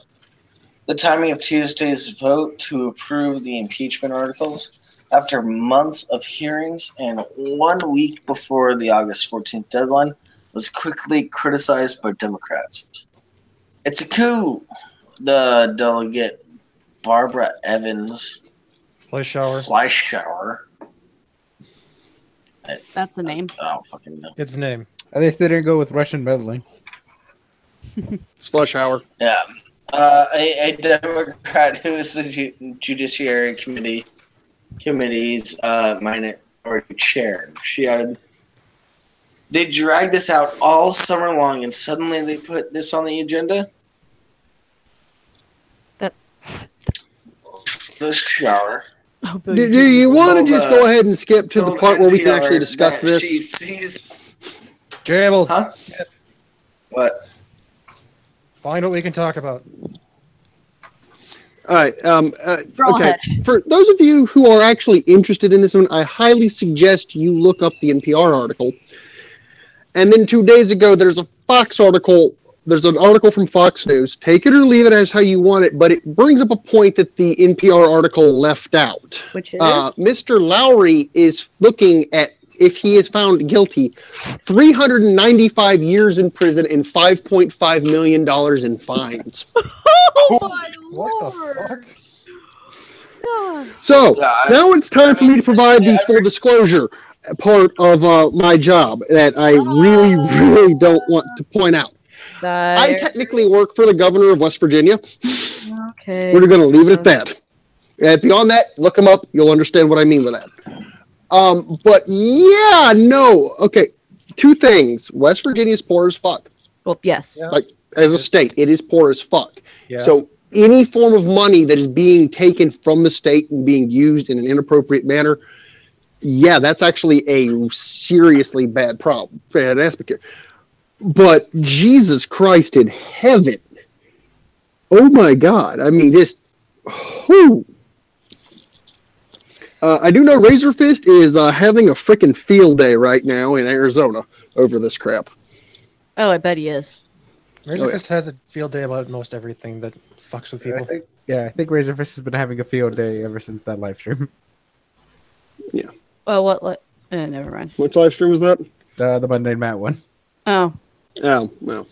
The timing of Tuesday's vote to approve the impeachment articles, after months of hearings and 1 week before the August 14th deadline, was quickly criticized by Democrats. It's a coup, the delegate Barbara Evans Fleischauer. That's a name. I don't fucking know. It's a name. At least they didn't go with Russian meddling. Fleischauer. Yeah. A Democrat who is the Judiciary Committee's minority chair. She added, they dragged this out all summer long, and suddenly they put this on the agenda. The shower. Do you want to just go ahead and skip to the part where we can actually discuss this? Jables. Huh? Skip. What? Find what we can talk about. All right. Go okay. ahead. For those of you who are actually interested in this one, I highly suggest you look up the NPR article. And then 2 days ago, there's a Fox article. There's an article from Fox News. Take it or leave it as how you want it, but it brings up a point that the NPR article left out. Which is? Mr. Lowry is looking at, if he is found guilty, 395 years in prison and $5.5 million in fines. Oh my What lord! the fuck? God. So, now it's time for me to provide the full disclosure part of my job that I really, really don't want to point out. I technically work for the governor of West Virginia. Okay. We're going to leave it at that. And beyond that, look him up. You'll understand what I mean with that. But yeah, no. Okay, two things. West Virginia is poor as fuck. Well, yes. Yeah. Like, as a state, it is poor as fuck. Yeah. So any form of money that is being taken from the state and being used in an inappropriate manner, yeah, that's actually a seriously bad problem, bad aspect here. But Jesus Christ in heaven. Oh my God. I mean, just, whew. I do know Razor Fist is having a freaking field day right now in Arizona over this crap. Oh, I bet he is. Razor Fist has a field day about most everything that fucks with people. I think Razor Fist has been having a field day ever since that live stream. Yeah. Oh, what? Never mind. Which live stream was that? The Monday Matt one. Oh. Oh, well.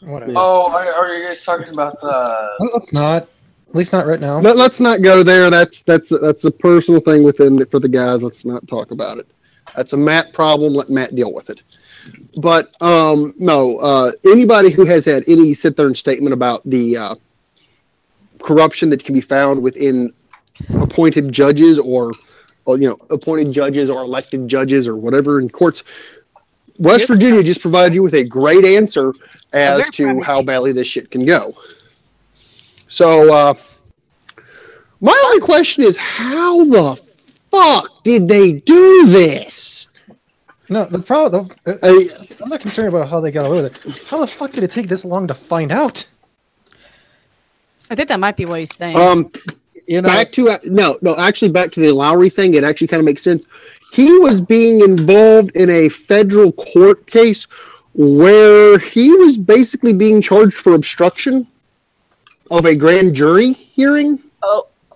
Whatever. Yeah. Oh, are you guys talking about the? Well, let's not. At least not right now. Let's not go there. That's a personal thing within for the guys. Let's not talk about it. That's a Matt problem. Let Matt deal with it. But no. Anybody who has had any sit there and statement about the corruption that can be found within appointed judges or appointed judges or elected judges or whatever in courts, West Virginia just provided you with a great answer as to how badly this shit can go. So, my only question is, how the fuck did they do this? No, the problem. I'm not concerned about how they got away with it. How the fuck did it take this long to find out? I think that might be what he's saying. Back to back to the Lowry thing. It actually kind of makes sense. He was being involved in a federal court case where he was basically being charged for obstruction of a grand jury hearing.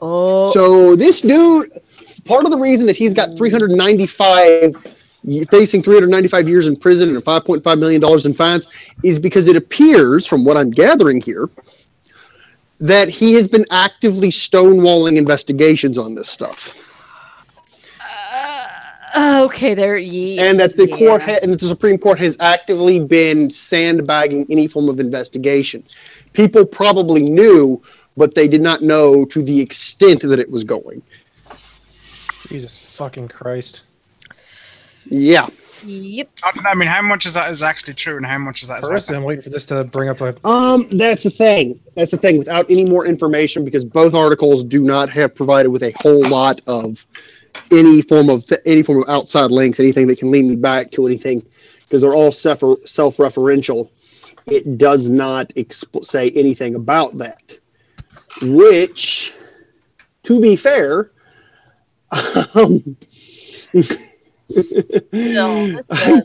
Oh. So this dude, part of the reason that he's got facing 395 years in prison and $5.5 million in fines is because it appears, from what I'm gathering here, that he has been actively stonewalling investigations on this stuff. Okay, and that the court and that the Supreme Court has actively been sandbagging any form of investigation. People probably knew, but they did not know to the extent that it was going. Jesus fucking Christ. Yeah. Yep. I mean, how much of that is actually true, and how much of that is? Personally, I'm waiting for this to bring up a. That's the thing. That's the thing. Without any more information, because both articles do not have provided with a whole lot of any form of outside links, anything that can lead me back to anything, because they're all self-referential. It does not say anything about that. Which, to be fair, I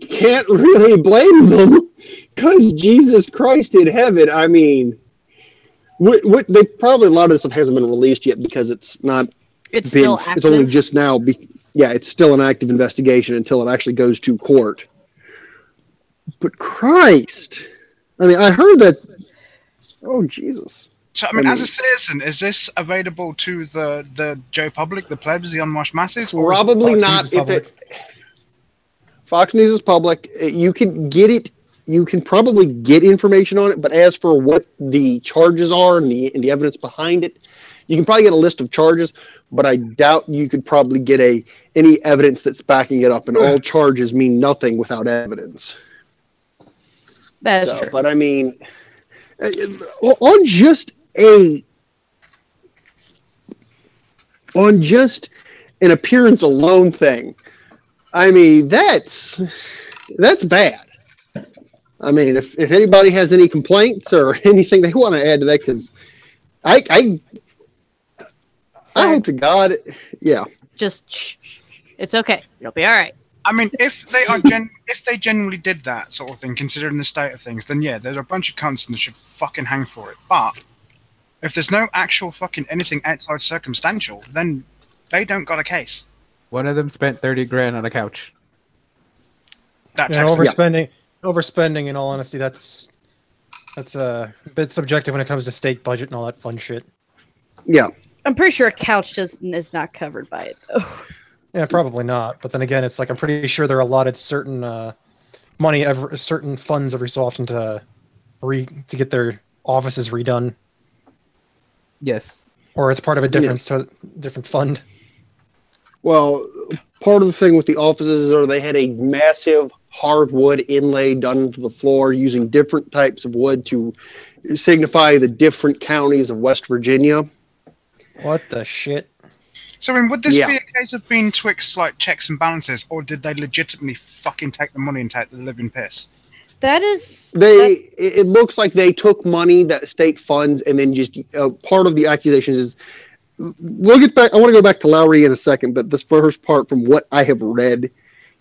can't really blame them, because Jesus Christ in heaven, I mean, they probably, a lot of this stuff hasn't been released yet because it's not. It's still active. It's only just now. It's still an active investigation until it actually goes to court. But Christ, I mean, I heard that. Oh Jesus. So, I mean, as a citizen, is this available to the Joe public, the plebs, the unwashed masses? Probably not. Fox News is public. You can get it. You can probably get information on it. But as for what the charges are and the evidence behind it, you can probably get a list of charges. But I doubt you could probably get any evidence that's backing it up. And all charges mean nothing without evidence. That's true. But I mean, on just an appearance alone thing, I mean, that's bad. I mean, if anybody has any complaints or anything they want to add to that, because I hope to God, yeah. Just shh. It's okay. It'll be all right. I mean, if they genuinely did that sort of thing, considering the state of things, then yeah, there's a bunch of cunts and they should fucking hang for it. But if there's no actual fucking anything outside circumstantial, then they don't got a case. One of them spent 30 grand on a couch. Overspending. In all honesty, that's a bit subjective when it comes to state budget and all that fun shit. Yeah, I'm pretty sure a couch is not covered by it though. Yeah, probably not. But then again, it's like I'm pretty sure they're allotted certain certain funds every so often to get their offices redone. Yes. Or it's part of a different fund. Well, part of the thing with the offices is they had a massive hardwood inlay done into the floor using different types of wood to signify the different counties of West Virginia. What the shit? So, I mean, would this be a case of being twixt like checks and balances, or did they legitimately fucking take the money and take the living piss? It looks like they took money that state funds, and then just part of the accusations is. We'll get back. I want to go back to Lowry in a second, but this first part, from what I have read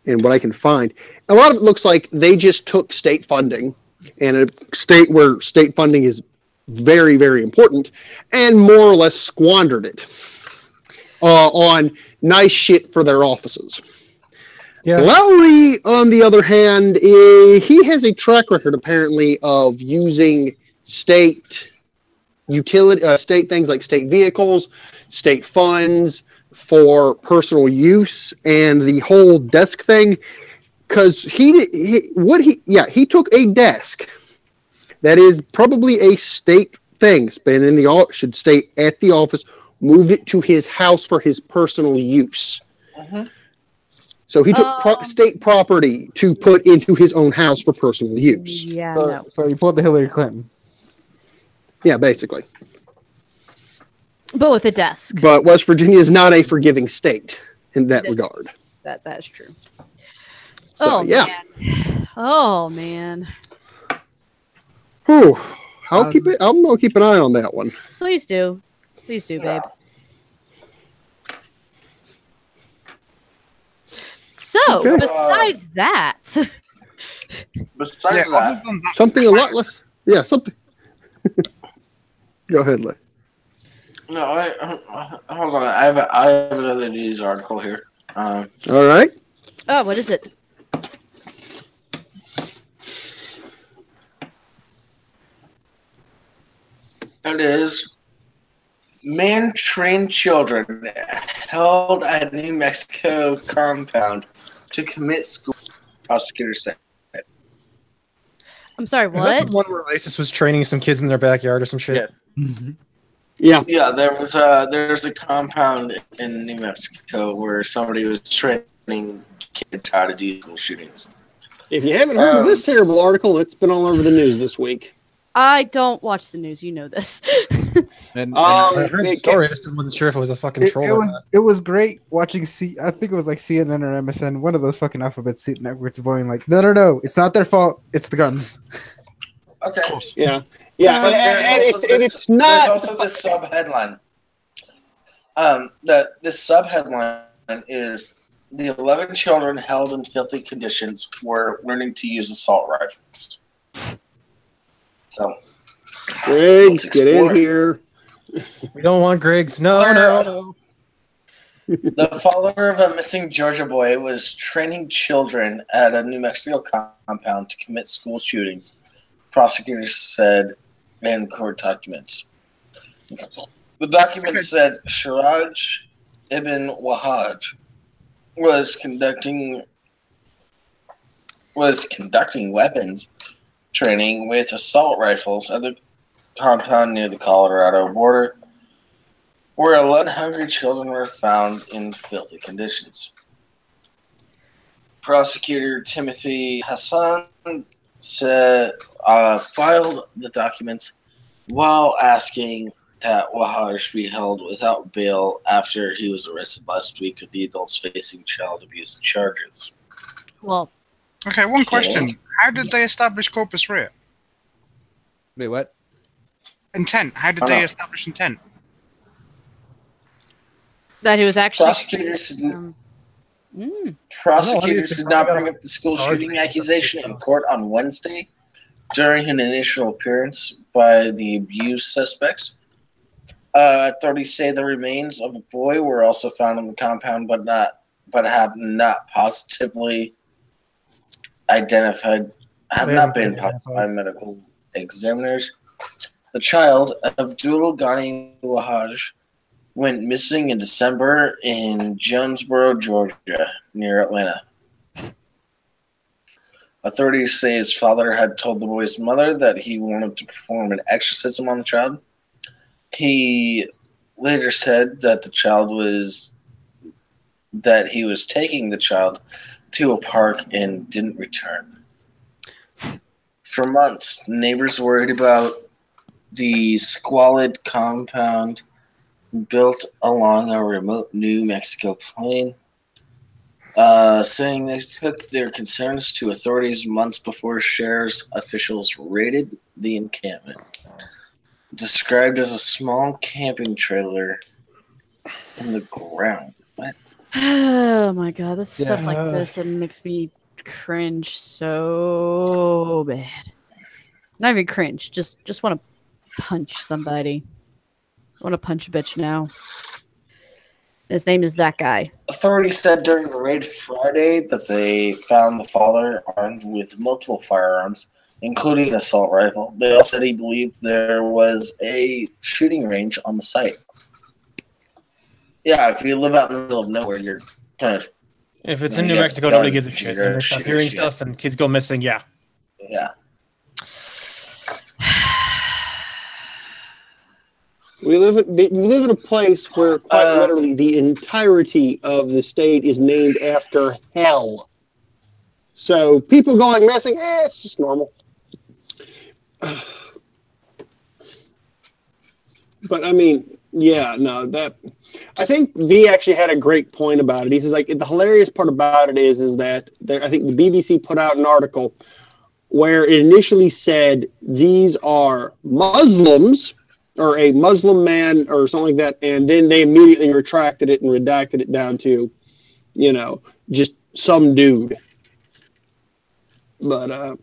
and what I can find, a lot of it looks like they just took state funding, and a state where state funding is very, very important, and more or less squandered it on nice shit for their offices. Yeah. Lowry, on the other hand, he has a track record apparently of using state things like state vehicles, state funds for personal use, and the whole desk thing. Because he took a desk that is probably a state thing, should stay at the office, moved it to his house for his personal use. Uh-huh. So he took state property to put into his own house for personal use. Yeah, So, no. so you pulled the Hillary Clinton. Yeah, basically. But with a desk. But West Virginia is not a forgiving state in that regard. That's true. So, Oh, yeah. man. Oh, man. Whew. I'm gonna keep an eye on that one. Please do. Please do, babe. So, Okay. besides that, Besides Yeah, that, other than that, Something a lot less. Yeah, something. Go ahead, Lee. no, hold on. I have another news article here. All right. oh, what is it? It is man trained children held at New Mexico compound to commit school. Prosecutors said. I'm sorry, Is that what? the one where ISIS was training some kids in their backyard or some shit? Yes. Yeah. Yeah, there's a compound in New Mexico where somebody was training kids how to do school shootings. If you haven't heard of this terrible article, it's been all over the news this week. I don't watch the news. You know this. And, I heard the story. I just wasn't sure if it was a fucking troll. or not. it was great watching I think it was like CNN or MSN, one of those fucking alphabet soup networks going like, no, it's not their fault, it's the guns. Okay. Yeah. Yeah. But and there's it's not. There's also this sub headline. This sub headline is the 11 children held in filthy conditions were learning to use assault rifles. So, Griggs, let's get explore in it. here. We don't want Griggs. No. The father of a missing Georgia boy was training children at a New Mexico compound to commit school shootings, prosecutors said in court documents. The document said Siraj ibn Wahaj was conducting weapons training with assault rifles at the compound near the Colorado border, where 11 hungry children were found in filthy conditions. Prosecutor Timothy Hassan filed the documents while asking that Wahaj be held without bail after he was arrested last week with the adults facing child abuse charges. Well, Okay, one question. How did they establish corpus rea? Wait, what? Intent. How did they establish intent? that he was actually. Prosecutors did not bring up the school shooting accusation in court on Wednesday during an initial appearance by the abused suspects. Authorities say the remains of a boy were also found in the compound, but have not positively identified. Have not been identified by medical examiners. The child, Abdul Ghani Wahaj, went missing in December in Jonesboro, Georgia, near Atlanta. Authorities say his father had told the boy's mother that he wanted to perform an exorcism on the child. He later said that he was taking the child to a park and didn't return. For months, neighbors worried about the squalid compound built along a remote New Mexico plain, saying they took their concerns to authorities months before sheriff's officials raided the encampment. Described as a small camping trailer in the ground. What? Oh my god, this stuff like this, it makes me cringe so bad. Not even cringe, just want to punch somebody. I want to punch a bitch now. His name is that guy. Authorities said during the raid Friday that they found the father armed with multiple firearms, including an assault rifle. They also said he believed there was a shooting range on the site. Yeah, if you live out in the middle of nowhere, you're kind of... If it's in New Mexico, nobody gives a shit. And they stop hearing stuff and kids go missing, yeah. Yeah. We live in a place where quite literally the entirety of the state is named after hell. So people going missing, it's just normal. But I mean, yeah, no, that I think V actually had a great point about it. He says like the hilarious part about it is that I think the BBC put out an article where it initially said these are Muslims or a Muslim man or something like that, and then they immediately retracted it and redacted it down to, just some dude. But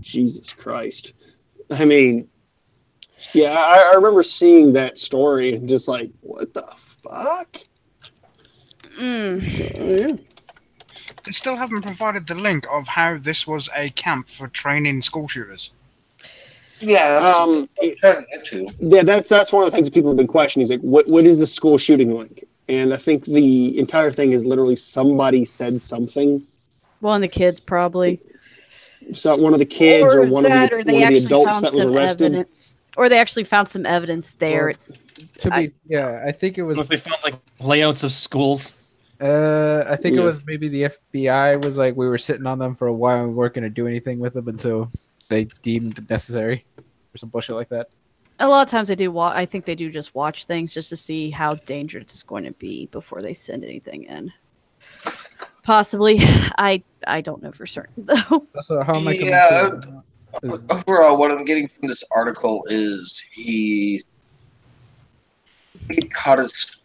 Jesus Christ, I mean. Yeah, I remember seeing that story and just like, what the fuck? So, yeah. They still haven't provided the link of how this was a camp for training school shooters. Yeah, that's one of the things that people have been questioning. Is like, what is the school shooting link? And I think the entire thing is literally somebody said something. One of the kids probably. So one of the kids or one of the adults that was arrested. Evidence. Or they actually found some evidence there. I think it was. Unless they found like layouts of schools. I think it was maybe the FBI was like, we were sitting on them for a while and we weren't going to do anything with them until they deemed necessary or some bullshit like that. A lot of times they do. I think they do just watch things just to see how dangerous it's going to be before they send anything in. Possibly, I don't know for certain though. So how am I? Overall, what I'm getting from this article is he taught his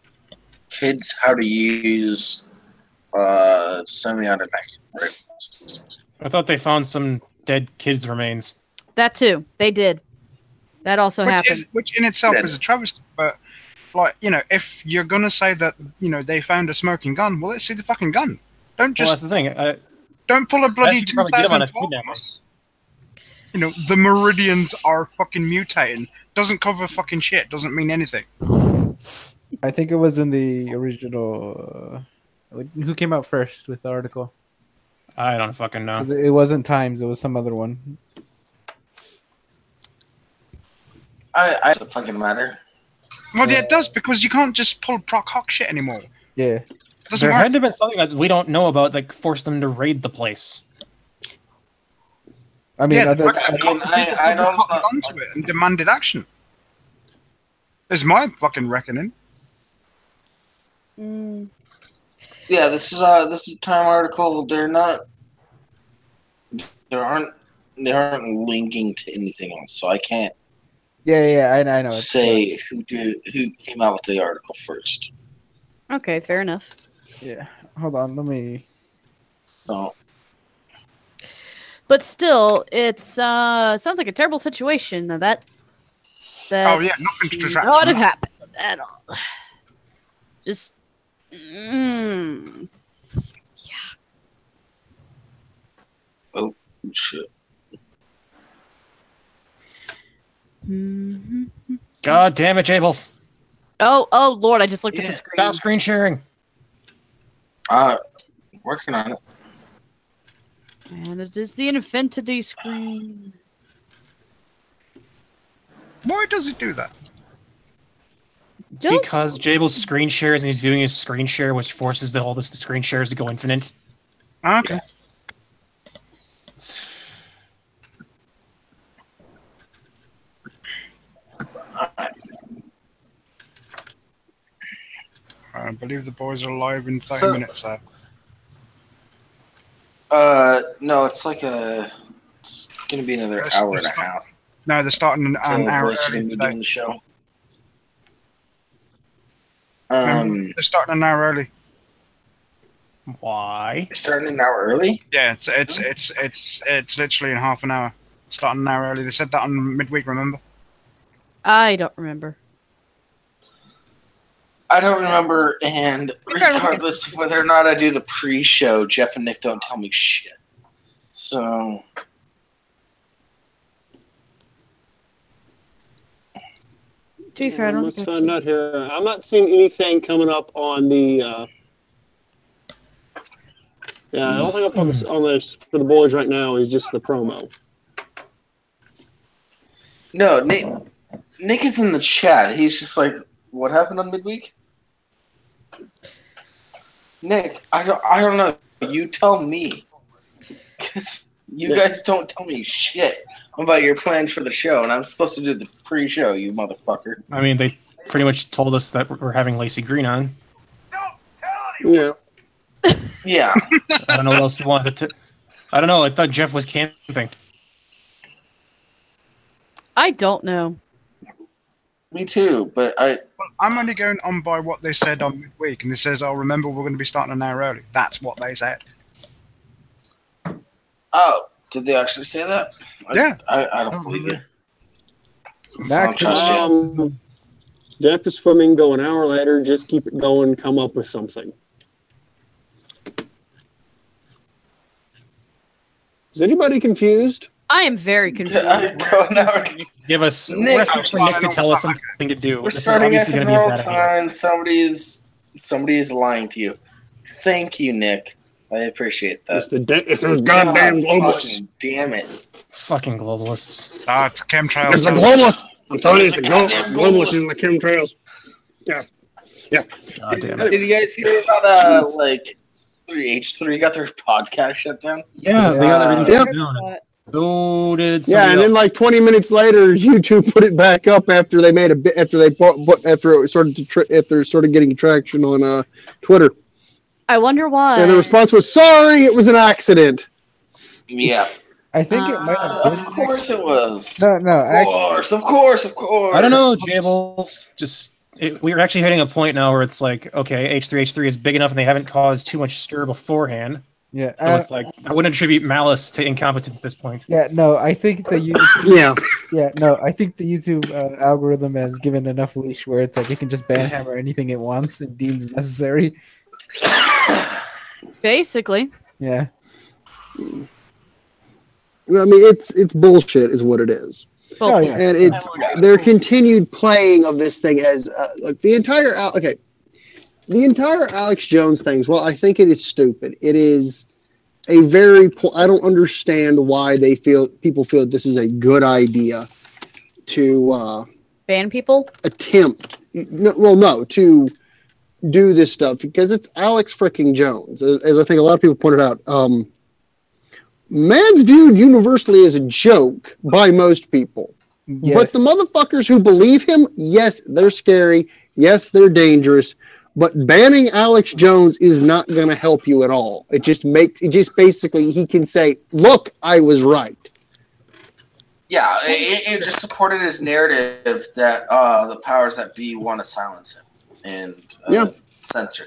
kids how to use semi-automatic rifles. I thought they found some dead kids' remains. That too, they did. That also happened. Which in itself is a travesty. But if you're gonna say that they found a smoking gun, well, let's see the fucking gun. Don't just. Well, that's the thing. Don't pull a bloody 2012. The meridians are fucking mutating. Doesn't cover fucking shit. Doesn't mean anything. I think it was in the original. Who came out first with the article? I don't fucking know. It wasn't Times. It was some other one. I doesn't fucking matter. Well, yeah, it does because you can't just pull Proc Hawk shit anymore. Yeah. There had to have been something that we don't know about that forced them to raid the place. I mean, I don't onto it and demanded action. Is my fucking reckoning. Yeah, this is a Time article. They aren't linking to anything else, so I can't. Yeah, I know. Say who came out with the article first. Okay, fair enough. Yeah, hold on, let me. No. But still, it's sounds like a terrible situation. That oh yeah, nothing to detract not from have that. happened at all. Just yeah. Oh shit. God damn it, Jables. Oh Lord, I just looked at the screen. Stop screen sharing. Working on it. And it is the infinity screen. Why does it do that? Because Jables screen shares and he's doing his screen share, which forces all the screen shares to go infinite. Okay. I believe the boys are live in 30 minutes. So. No, it's like it's gonna be another hour and a half. No, they're starting an hour early today. Doing the show. They're starting an hour early. Why? Starting an hour early? Yeah, it's literally in half an hour. Starting an hour early. They said that on midweek. Remember? I don't remember. I don't remember, and regardless of whether or not I do the pre-show, Jeff and Nick don't tell me shit. So, to be fair, I don't let's find out here. I'm not seeing anything coming up on the. Yeah, the only thing up on this for the boys right now is just the promo. No, Nick is in the chat. He's just like, what happened on midweek? Nick, I don't know. You tell me. Because you guys don't tell me shit about your plans for the show, and I'm supposed to do the pre-show, you motherfucker. I mean, they pretty much told us that we're having Lacey Green on. Yeah. Yeah. I don't know what else you wanted to. I don't know. I thought Jeff was camping. I don't know. Me too, but I'm only going on by what they said on midweek, and it says, "Oh, remember, we're going to be starting an hour early." That's what they said. Oh, did they actually say that? Yeah. I don't believe it. Max, Jeff is swimming. Go an hour later. Just keep it going. Come up with something. Is anybody confused? I am very confused. Give us Nick, Nick to tell us something to do. We're This is starting at obviously the going to be a normal bad idea. time. Somebody is lying to you. Thank you, Nick. I appreciate that. It's those goddamn God, globalists. fucking damn it. Fucking globalists. Ah, it's chemtrails. It's the globalists. I'm telling you, it's the Goddamn globalists and the chemtrails. Yeah. Yeah. God damn it. Did you guys hear about like H3 got their podcast shut down? Yeah, they got everything Yeah. shut down. So did Yeah, somebody and then else. like 20 minutes later, YouTube put it back up after they made a bit after they after it started after it started getting traction on Twitter. I wonder why. And the response was, "Sorry, it was an accident." Yeah. I think it might have been. Of course it was. No, Of course. I don't know, Jables. Just we're actually hitting a point now where it's like, okay, H3 is big enough, and they haven't caused too much stir beforehand. Yeah. So it's like I wouldn't attribute malice to incompetence at this point. Yeah, no, I think the YouTube, I think the YouTube algorithm has given enough leash where it's like it can just banhammer anything it wants and deems necessary. Basically. Yeah. I mean, it's bullshit, is what it is. Oh, yeah. And it's their continued playing of this thing as like the entire Alex Jones things. Well, I think it is stupid. It is a very. I don't understand why people feel this is a good idea to ban people. Attempt. To do this stuff because it's Alex freaking Jones, as I think a lot of people pointed out. Man's viewed universally as a joke by most people. Yes. But the motherfuckers who believe him, yes, they're scary. Yes, they're dangerous. But banning Alex Jones is not going to help you at all. It just basically he can say, "Look, I was right." Yeah, it just supported his narrative that the powers that be want to silence him and censor.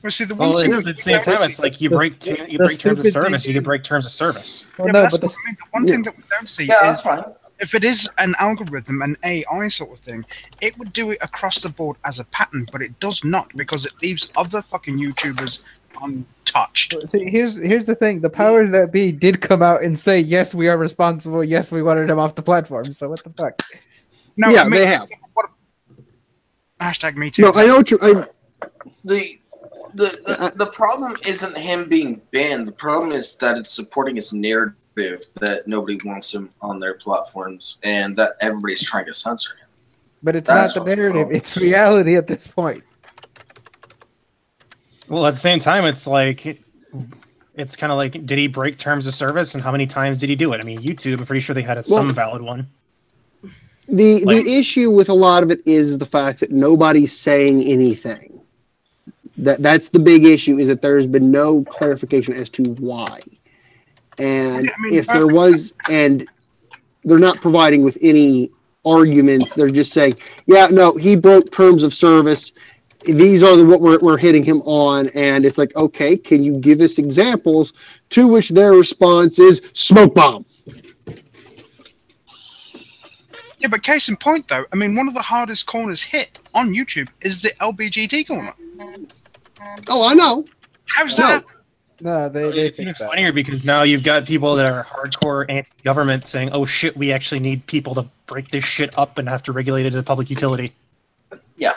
Well, see, the one thing at the same time, it's like you break terms of service, you can break terms of service. Well, yeah, no, but but that's what I mean. The one thing that we don't see that's is fine. if it is an algorithm, an AI sort of thing, it would do it across the board as a pattern, but it does not because it leaves other fucking YouTubers untouched. see, here's the thing: the powers that be did come out and say, "Yes, we are responsible. Yes, we wanted him off the platform." So what the fuck? No, Yeah, I mean, they have. Hashtag me too. No, I know what you. The problem isn't him being banned. The problem is that it's supporting his narrative that nobody wants him on their platforms and that everybody's trying to censor him. But it's That's not what the the narrative; problem it's is. reality at this point. Well, at the same time, it's like it's kind of like, did he break terms of service, and how many times did he do it? I mean, YouTube, I'm pretty sure they had some valid one. The issue with a lot of it is the fact that nobody's saying anything. That's the big issue, is that there's been no clarification as to why. And if there was, and they're not providing with any arguments, they're just saying, yeah, no, he broke terms of service. These are what we're hitting him on. And it's like, okay, can you give us examples? To which their response is smoke bomb. Yeah, but case in point, though, I mean, one of the hardest corners hit on YouTube is the LBGT corner. Oh, I know. How's that? No, they It's even fixed that. funnier because now you've got people that are hardcore anti-government saying, "Oh shit, we actually need people to break this shit up and have to regulate it as a public utility." Yeah.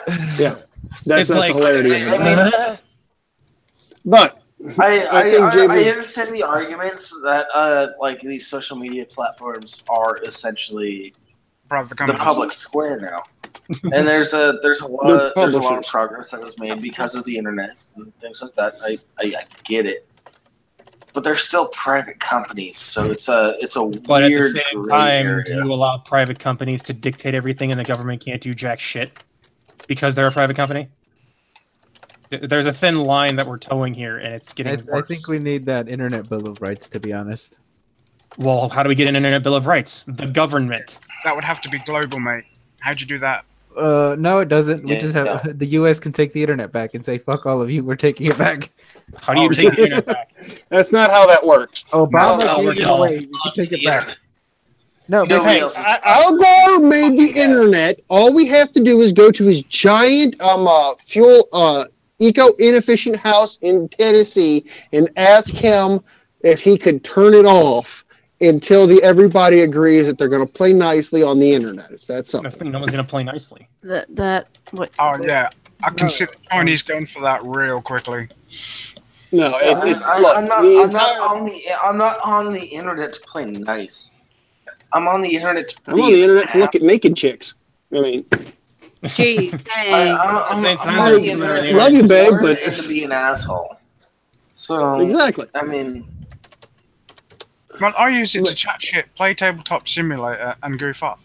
That's like- the hilarity of it. I mean, But I think James- understand the arguments that like these social media platforms are essentially private the companies. public square now. And there's a lot of progress that was made because of the internet and things like that. I get it, but they're still private companies, so it's a But at the weird same gray time, area. you allow private companies to dictate everything, and the government can't do jack shit because they're a private company. There's a thin line that we're towing here, and it's getting worse. I think we need that internet bill of rights, to be honest. Well, how do we get an internet bill of rights? The government. That would have to be global, mate. How'd you do that? No, it doesn't. We Yeah, just have the U.S. can take the internet back and say, "Fuck all of you, we're taking it back." How do you take the internet back? That's not how that works. Obama No, gave it no. away. We can take it back. No, but Nobody Hey, else is- Al Gore made the internet. All we have to do is go to his giant eco-inefficient house in Tennessee and ask him if he could turn it off until everybody agrees that they're going to play nicely on the internet. It's that simple. No one's gonna play nicely. What? Oh yeah, I can see the Chinese going for that real quickly. No, I'm not on the internet to play nice. I'm on the internet to I'm on the internet to look at naked chicks. I mean, Gee, dang. I'm Same time, on the they're internet doing love you, babe, learn but and to be an asshole. So exactly. I mean, Well, I use it to chat shit, play Tabletop Simulator, and goof off.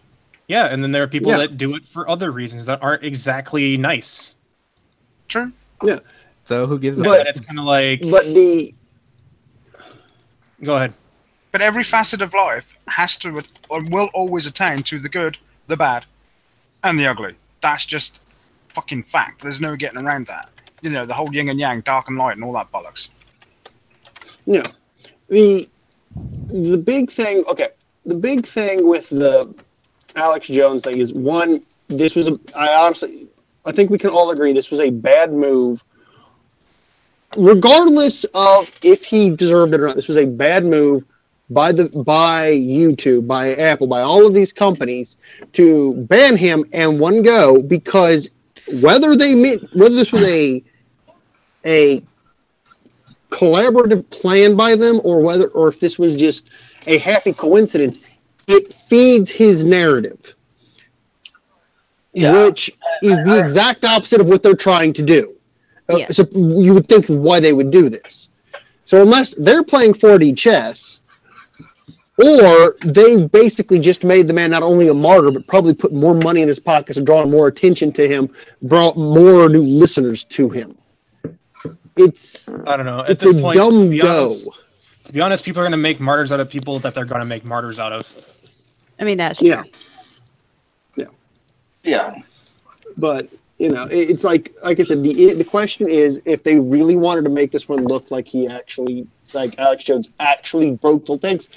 Yeah, and then there are people Yeah. that do it for other reasons that aren't exactly nice. True. So who gives a But- And it's kind of like, But go ahead. But every facet of life has to, or will always attain to the good, the bad, and the ugly. That's just fucking fact. There's no getting around that. You know, the whole yin and yang, dark and light, and all that bollocks. Yeah. The big thing, okay, the big thing with the Alex Jones thing is, one, I think we can all agree this was a bad move. Regardless of if he deserved it or not, this was a bad move by YouTube, by Apple, by all of these companies to ban him in one go, because whether this was a collaborative plan by them or if this was just a happy coincidence, it feeds his narrative, which is the exact opposite of what they're trying to do. Yeah. So you would think why they would do this. So unless they're playing 4D chess, or they basically just made the man not only a martyr, but probably put more money in his pockets and drawn more attention to him, brought more new listeners to him. I don't know. At It's this a point, dumb go. To be honest, people are going to make martyrs out of people that they're going to make martyrs out of. I mean, that's true. yeah. But it's like I said, the question is, if they really wanted to make this one look like Alex Jones actually broke the things,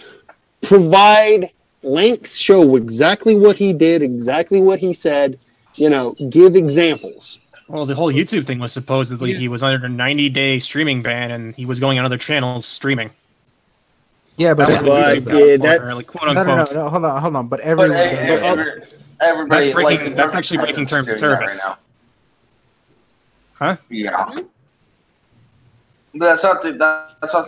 provide links, show exactly what he did, exactly what he said, give examples. Well, the whole YouTube thing was supposedly he was under a 90-day streaming ban, and he was going on other channels streaming. Yeah, but That was what YouTube got that's- like, quote unquote. no, hold on. But But everyone. everybody, That's actually breaking terms of service. Right now. Huh? Yeah. But that's not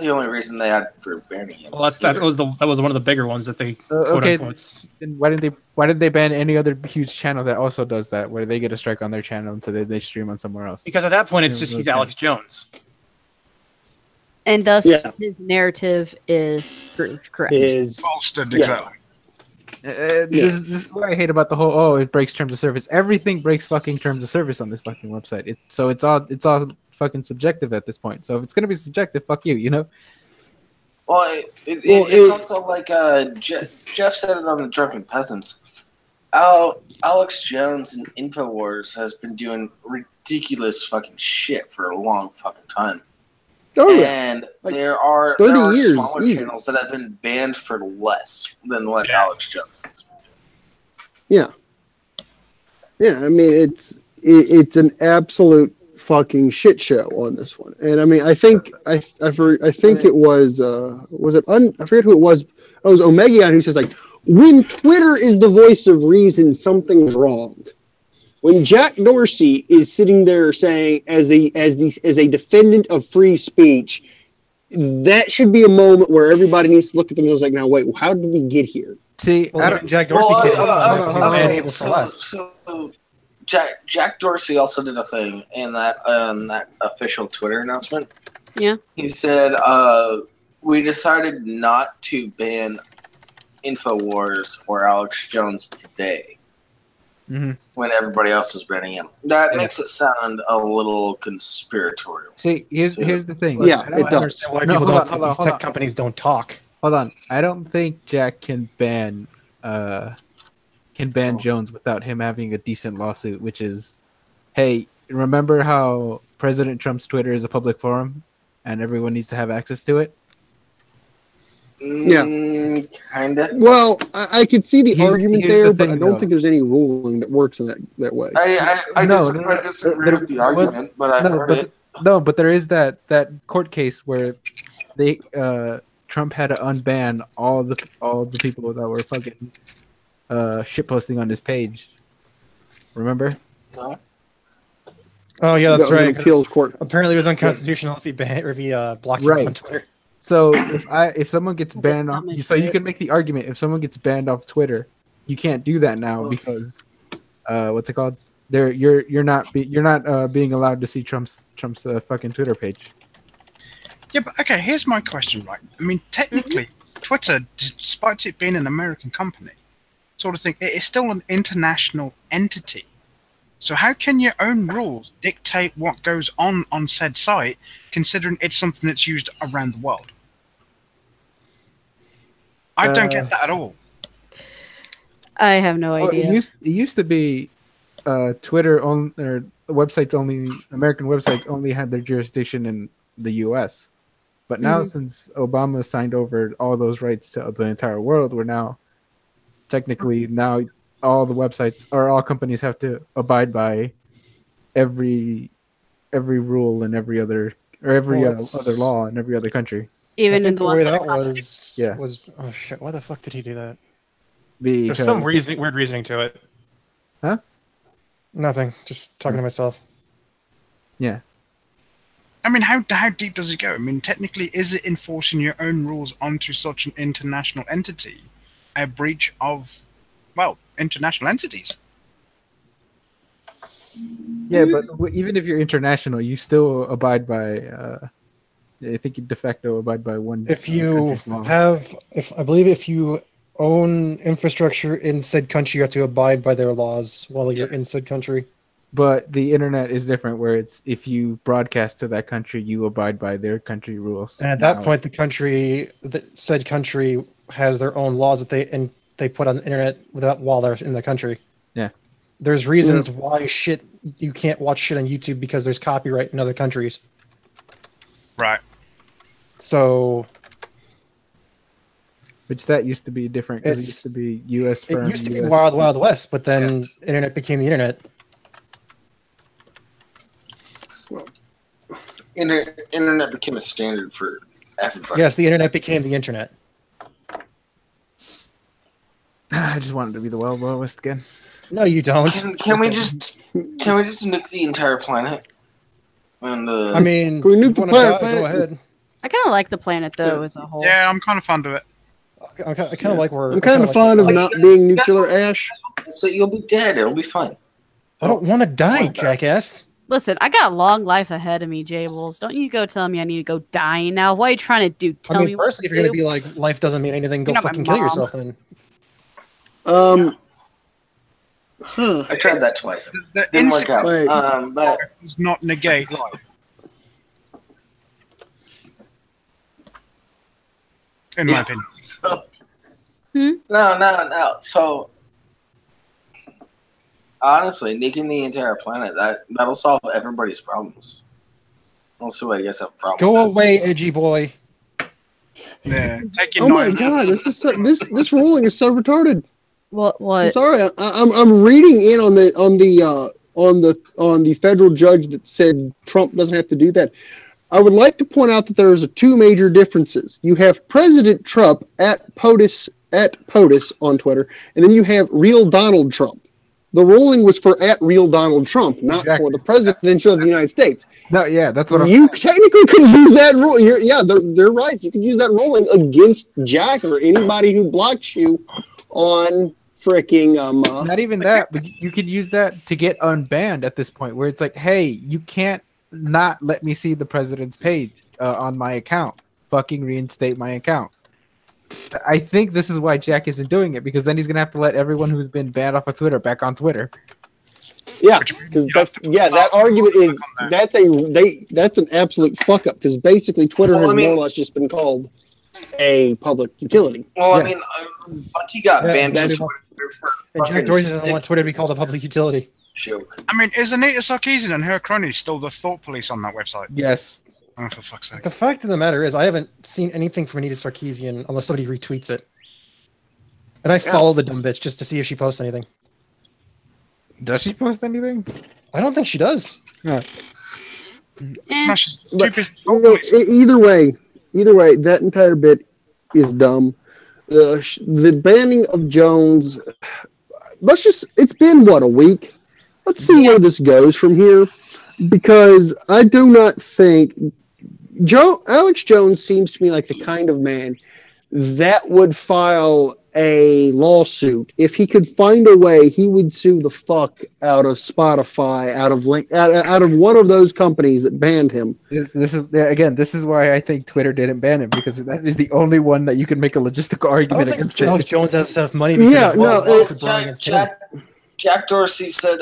the only reason they had for banning him. Well, that was one of the bigger ones that they quote Okay. unquote. Then why did they ban any other huge channel that also does that, where they get a strike on their channel until they stream on somewhere else? Because at that point, it's just he's Alex Jones. And thus, Yeah. his narrative is proved correct. Bolstered, Yeah. exactly. This is what I hate about the whole. It breaks terms of service. Everything breaks fucking terms of service on this fucking website. It's all fucking subjective at this point. So if it's gonna be subjective, fuck you. Well, it's also like Jeff said it on the Drunken Peasants. Alex Jones and Infowars has been doing ridiculous fucking shit for a long fucking time. Oh yeah. And Like there are 30 years, smaller easy. channels that have been banned for less than what Yeah. Alex Jones has. Yeah. I mean, it's an absolute fucking shit show on this one. And I mean, I think it was I forget who it was. Oh, it was Omegion who says, like, when Twitter is the voice of reason, something's wrong. When Jack Dorsey is sitting there saying, as a defendant of free speech, that should be a moment where everybody needs to look at them and was like, now wait, how did we get here? See, Well, I even don't. Jack Dorsey Well, came up hold with on, ban okay, people for less. so Jack Dorsey also did a thing in that official Twitter announcement. Yeah. He said, "We decided not to ban Infowars or Alex Jones today." Mhm. When everybody else is banning him, that Yeah. makes it sound a little conspiratorial. See, here's the thing. Yeah, I don't it does. Understand why No, people hold don't on, think hold on, these hold tech on. companies don't talk. Hold on. I don't think Jack can ban Jones without him having a decent lawsuit, which is, hey, remember how President Trump's Twitter is a public forum and everyone needs to have access to it? Yeah. Kind of. Well, I could see the Here's- argument here's the there, but thing, I don't though. think there's any ruling that works in that way. I No, disagree with the there was- argument, but I heard it. No, but there is that court case where they Trump had to unban all the people that were fucking shitposting on his page. Remember? No. Oh yeah, that's That was an right. 'cause appeals court. Apparently, it was unconstitutional if he blocked you Right. on Twitter. So if someone gets That's banned dumb off, as so you shit. can make the argument if someone gets banned off Twitter, you can't do that now because what's it called? You're not being allowed to see Trump's fucking Twitter page. Yeah, but okay, here's my question, right? I mean, technically, Twitter, despite it being an American company, sort of thing, it is still an international entity. So how can your own rules dictate what goes on said site, considering it's something that's used around the world? I don't get that at all. I have no Well, idea. it used to be Twitter on or websites only. American websites only had their jurisdiction in the U.S. But now, since Obama signed over all those rights to the entire world, we're now technically all the websites or all companies have to abide by every rule and every other other law in every other country. Even I in think the way ones that that are contradictory. was oh shit, why the fuck did he do that? Because, There's some weird reasoning to it. Huh? Nothing. Just talking to myself. Yeah. I mean, how deep does it go? I mean, technically, is it enforcing your own rules onto such an international entity a breach of, well, international entities? Yeah, but even if you're international, you still abide by. I think you de facto abide by one. If you country's law. I believe if you own infrastructure in said country, you have to abide by their laws while you're in said country. But the internet is different, where it's if you broadcast to that country, you abide by their country rules. And at that point, said country has their own laws that they put on the internet while they're in the country. Yeah. There's reasons why you can't watch shit on YouTube because there's copyright in other countries. Right. So Which that used to be different because it used to be U.S. firm. it used to be US Wild Wild West, but then internet became the internet. Internet became a standard for everybody. Yes, the internet became the internet. I just wanted to be the Wild Wild West again. No, you don't. Can we just nuke the entire planet? And I mean, Can we nuke if you the wanna planet? go ahead. I kind of like the planet though as a whole. Yeah, I'm kind of fond of it. I kind of like where I'm kind of fond of not being nuclear ash. so you'll be dead. It'll be fine. I don't want to die, jackass. Listen, I got a long life ahead of me, Jables. Don't you go telling me I need to go dying now. What are you trying to do? Tell me what personally, if to you're gonna do? be like, life doesn't mean anything, go You're not my fucking kill mom. yourself then. I tried that twice. The Didn't work out. Wait. But does not negate life. In my opinion. so, Hmm? No. So honestly, nuking the entire planet that'll solve everybody's problems. Also, I guess I have a problem. Go with away, edgy boy. Yeah. Take your Oh my 9 god, this ruling is so retarded. I'm What? sorry, I'm reading in on the federal judge that said Trump doesn't have to do that. I would like to point out that there's two major differences. You have President Trump at POTUS on Twitter, and then you have real Donald Trump. The ruling was for at real Donald Trump, not for the president of the United States. No, yeah, that's what You technically could use that rule. They're right. You could use that ruling against Jack or anybody who blocks you on freaking Not even that, but you could use that to get unbanned at this point, where it's like, hey, you can't not let me see the president's page on my account. Fucking reinstate my account. I think this is why Jack isn't doing it, because then he's gonna have to let everyone who's been banned off of Twitter back on Twitter. Yeah, because that argument is that's an absolute fuck up, because basically Twitter has more or less just been called a public utility. Well, Yeah. I mean, Bucky got banned from that's- Twitter for And Jack fucking Dorsey doesn't want Twitter to be called a public utility. joke. I mean, is Anita Sarkeesian and her cronies still the thought police on that website? Yes. Oh, for fuck's sake. The fact of the matter is, I haven't seen anything from Anita Sarkeesian unless somebody retweets it. And I follow the dumb bitch just to see if she posts anything. Does she post anything? I don't think she does. No. Eh. Either way, that entire bit is dumb. The banning of Jones. It's been what, a week? Let's see where this goes from here, because I do not think Alex Jones seems to me like the kind of man that would file a lawsuit. If he could find a way, he would sue the fuck out of Spotify, out of one of those companies that banned him. This is why I think Twitter didn't ban him, because that is the only one that you can make a logistical argument against. Alex Jones has enough money. Jack Dorsey said,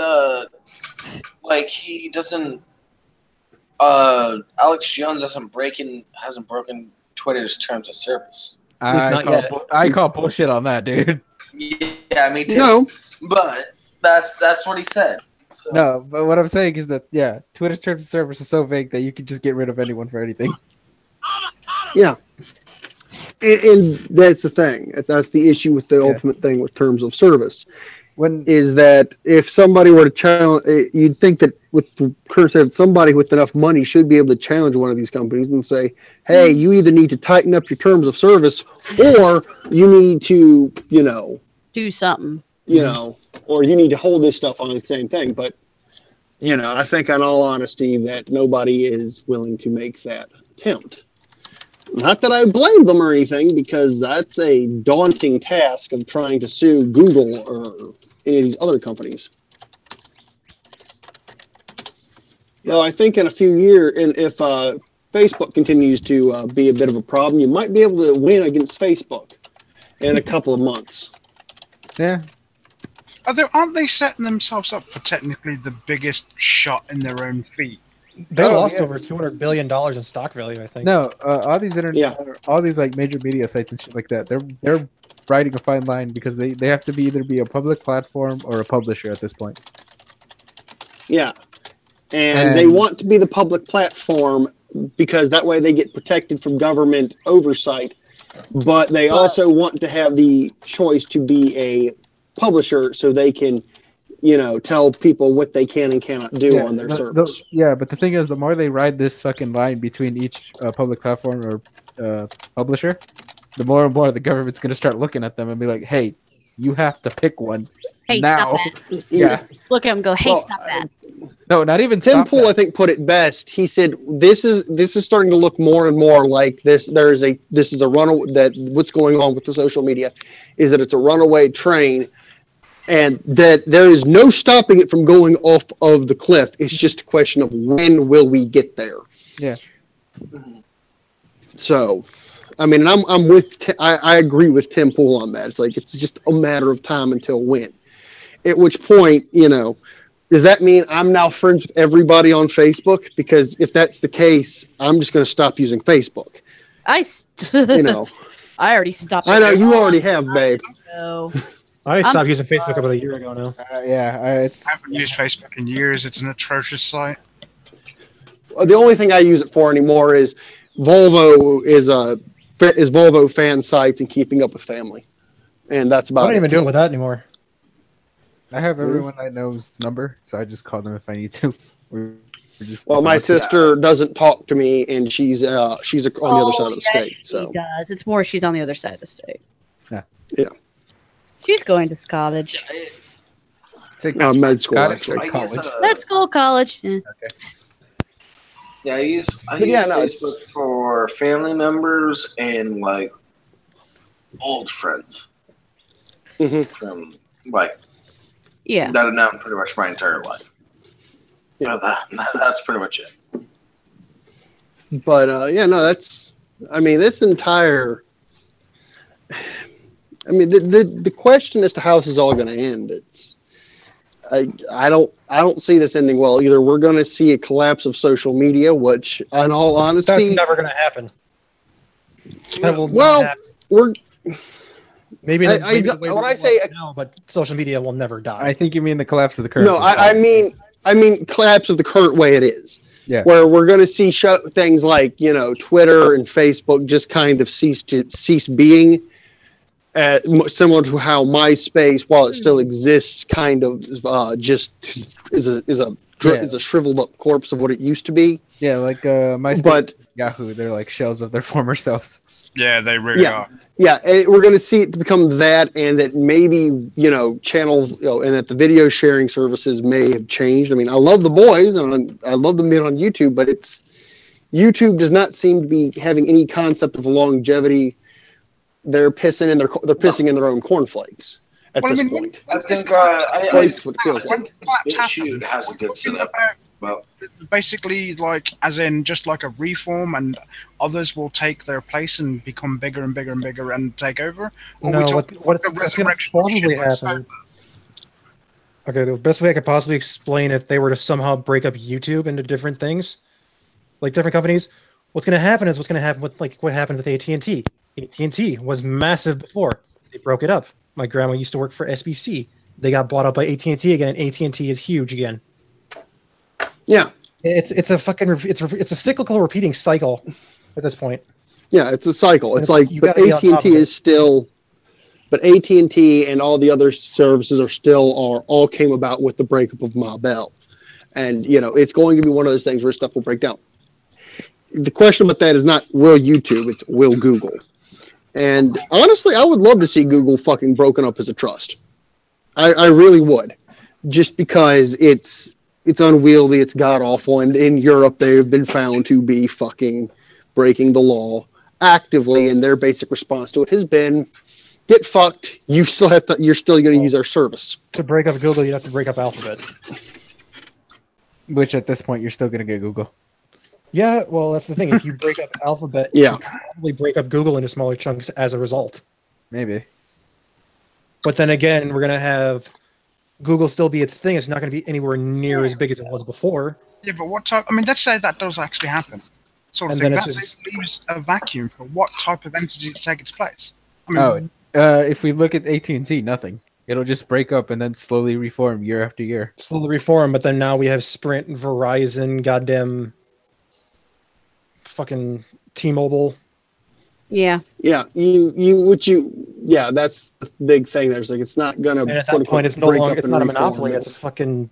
like he doesn't. Alex Jones hasn't broken Twitter's terms of service. I call bullshit on that, dude. Yeah, me too. No, but that's what he said. So. No, but what I'm saying is that Twitter's terms of service is so vague that you can just get rid of anyone for anything. Yeah, and that's the thing. That's the issue with the ultimate thing with terms of service. Is that if somebody were to challenge, you'd think that with Curse, somebody with enough money should be able to challenge one of these companies and say, hey, you either need to tighten up your terms of service, or you need to, do something. Or you need to hold this stuff on the same thing. But, I think in all honesty that nobody is willing to make that attempt. Not that I blame them or anything, because that's a daunting task of trying to sue Google or any of these other companies. Though I think in a few years, and if Facebook continues to be a bit of a problem, you might be able to win against Facebook in a couple of months. Yeah. Aren't they setting themselves up for technically the biggest shot in their own feet? They lost over $200 billion in stock value, I think. No, all these all these like major media sites and shit like that, they're riding a fine line, because they have to either be a public platform or a publisher at this point. Yeah, and they want to be the public platform because that way they get protected from government oversight. But they also want to have the choice to be a publisher, so they can, tell people what they can and cannot do on their service. But the thing is, the more they ride this fucking line between each public platform or publisher, the more and more the government's going to start looking at them and be like, hey, you have to pick one. Hey, now. stop that. Yeah. Look at him go, hey, stop that. No, not even Tim Pool, I think, put it best. He said, this is starting to look more and more like this. This is a runaway, that what's going on with the social media is that it's a runaway train, and that there is no stopping it from going off of the cliff. It's just a question of when will we get there. Yeah. So, I mean, I'm with. I agree with Tim Pool on that. It's like it's just a matter of time until when. At which point, does that mean I'm now friends with everybody on Facebook? Because if that's the case, I'm just going to stop using Facebook. I already stopped. I know you already have, babe. So. I stopped using Facebook about a year ago now. I haven't used Facebook in years. It's an atrocious site. The only thing I use it for anymore is Volvo is Volvo fan sites and keeping up with family, and that's about. I don't even do it with that anymore. I have everyone I know's number, so I just call them if I need to. Well, my sister doesn't talk to me, and she's on the other side of the state. So she does. It's more she's on the other side of the state. Yeah. She's going to college. Med school, actually. Med school, college. Yeah. Okay. Yeah, I use Facebook for family members and like old friends. from like Yeah. that I've known pretty much my entire life. Yeah. That's pretty much it. But yeah, no, that's. I mean, this entire. I mean, the question as to how this is all going to end. I don't see this ending well. Either we're going to see a collapse of social media, which, in all honesty, That's never going to happen. That will well, not happen. we're. Maybe, I- maybe the way when we I want say- it now, but social media will never die. I think you mean the collapse of the currency. No, I mean collapse of the current way it is. Yeah. Where we're going to see things like Twitter and Facebook just kind of cease being, similar to how MySpace, while it still exists, kind of just is a shriveled up corpse of what it used to be. Yeah, like MySpace, But Yahoo, they're like shells of their former selves. Yeah, they really are. yeah, we're going to see it become that, and that maybe channels, and that the video sharing services may have changed. I mean, I love the boys, and I love them being on YouTube, but YouTube does not seem to be having any concept of longevity. They're pissing in their own cornflakes at Well, I this mean, point. I think That's what it feels like. When collapse YouTube happens, has a good talking setup. about Well, basically, like, as in just like a reform, and others will take their place and become bigger and bigger and bigger and take over. Or No, we talk what's the going to resurrection of probably shit like happen. Okay, the best way I could possibly explain if they were to somehow break up YouTube into different things, like different companies, what's going to happen is what's going to happen with like what happened with AT&T. AT&T was massive before. They broke it up. My grandma used to work for SBC. They got bought up by AT&T again, and AT&T is huge again. Yeah, It's a cyclical repeating cycle at this point. yeah, it's a cycle. It's It's like like, you but gotta be on top AT&T of it. is still, but AT&T and all the other services all came about with the breakup of Ma Bell, and it's going to be one of those things where stuff will break down. The question about that is not will YouTube, it's will Google. And honestly, I would love to see Google fucking broken up as a trust. I really would, just because it's unwieldy, it's god awful, and in Europe they have been found to be fucking breaking the law actively, and their basic response to it has been, "Get fucked. You're still going to use our service." To break up Google, you have to break up Alphabet. Which at this point you're still gonna get Google. Yeah, well, that's the thing. If you break up Alphabet, Yeah. you can probably break up Google into smaller chunks as a result. Maybe. But then again, we're going to have Google still be its thing. It's not going to be anywhere near as big as it was before. Yeah, but what type? I mean, let's say that does actually happen. Sort of And thing. then That it's just- leaves a vacuum for what type of entity to take its place. I mean, If we look at AT&T, nothing. It'll just break up and then slowly reform year after year. Slowly reform, but then now we have Sprint, Verizon, goddamn fucking T-Mobile. Yeah. Yeah, that's the big thing. There's like it's not gonna. And at quote, that point, it's no break longer, up it's and not a reform. monopoly. It's a fucking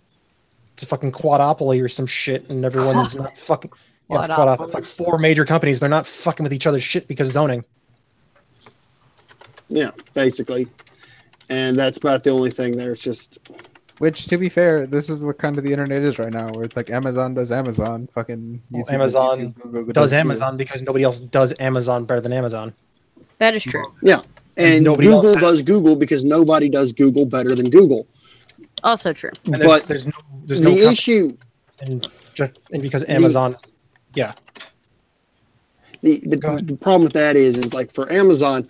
quadopoly or some shit, and everyone's not fucking. Yeah, it's quadopoly. It's like 4 major companies. They're not fucking with each other's shit because zoning. Yeah, basically, and that's about the only thing there. It's just Which, to be fair, this is what kind of the internet is right now, where it's like Amazon does Amazon, fucking Well, YouTube Amazon YouTube, Google does Google. Amazon because nobody else does Amazon better than Amazon. That is true. and nobody else Google has- does Google because nobody does Google better than Google. Also true. And But there's no the company, issue, and because Amazon, the problem with that is like for Amazon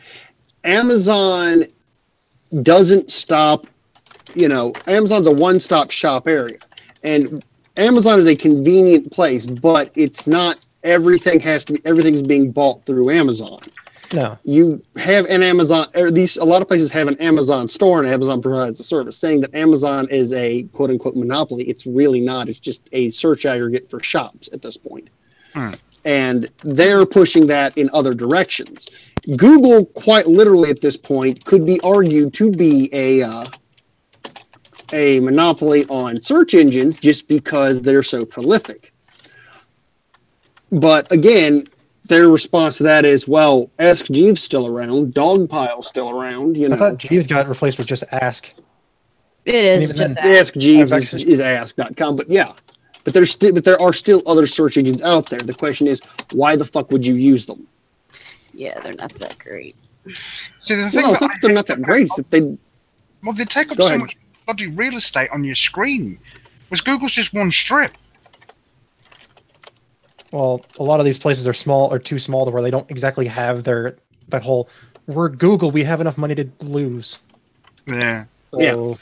doesn't stop. Amazon's a one-stop shop area, and Amazon is a convenient place, but it's not. Everything's being bought through Amazon. no. You have an Amazon, or a lot of places have an Amazon store, and Amazon provides the service. Saying that Amazon is a quote unquote monopoly, it's really not. It's just a search aggregate for shops at this point. And they're pushing that in other directions. Google, quite literally at this point, could be argued to be a monopoly on search engines just because they're so prolific. But again, their response to that is, well, Ask Jeeves still around, Dogpile's still around, I thought Jeeves got replaced with just Ask. It is Even just then- that. Ask Jeeves I've is, actually- is ask.com, but yeah. But there are still other search engines out there. The question is, why the fuck would you use them? Yeah, they're not that great. see, the thing Well, that it's not that they're not that great. It's that Well, they take up Go so ahead. much bloody real estate on your screen. Whereas Google's just one strip. Well, a lot of these places are small or too small to where they don't exactly have that whole. We're Google. We have enough money to lose. Yeah. So,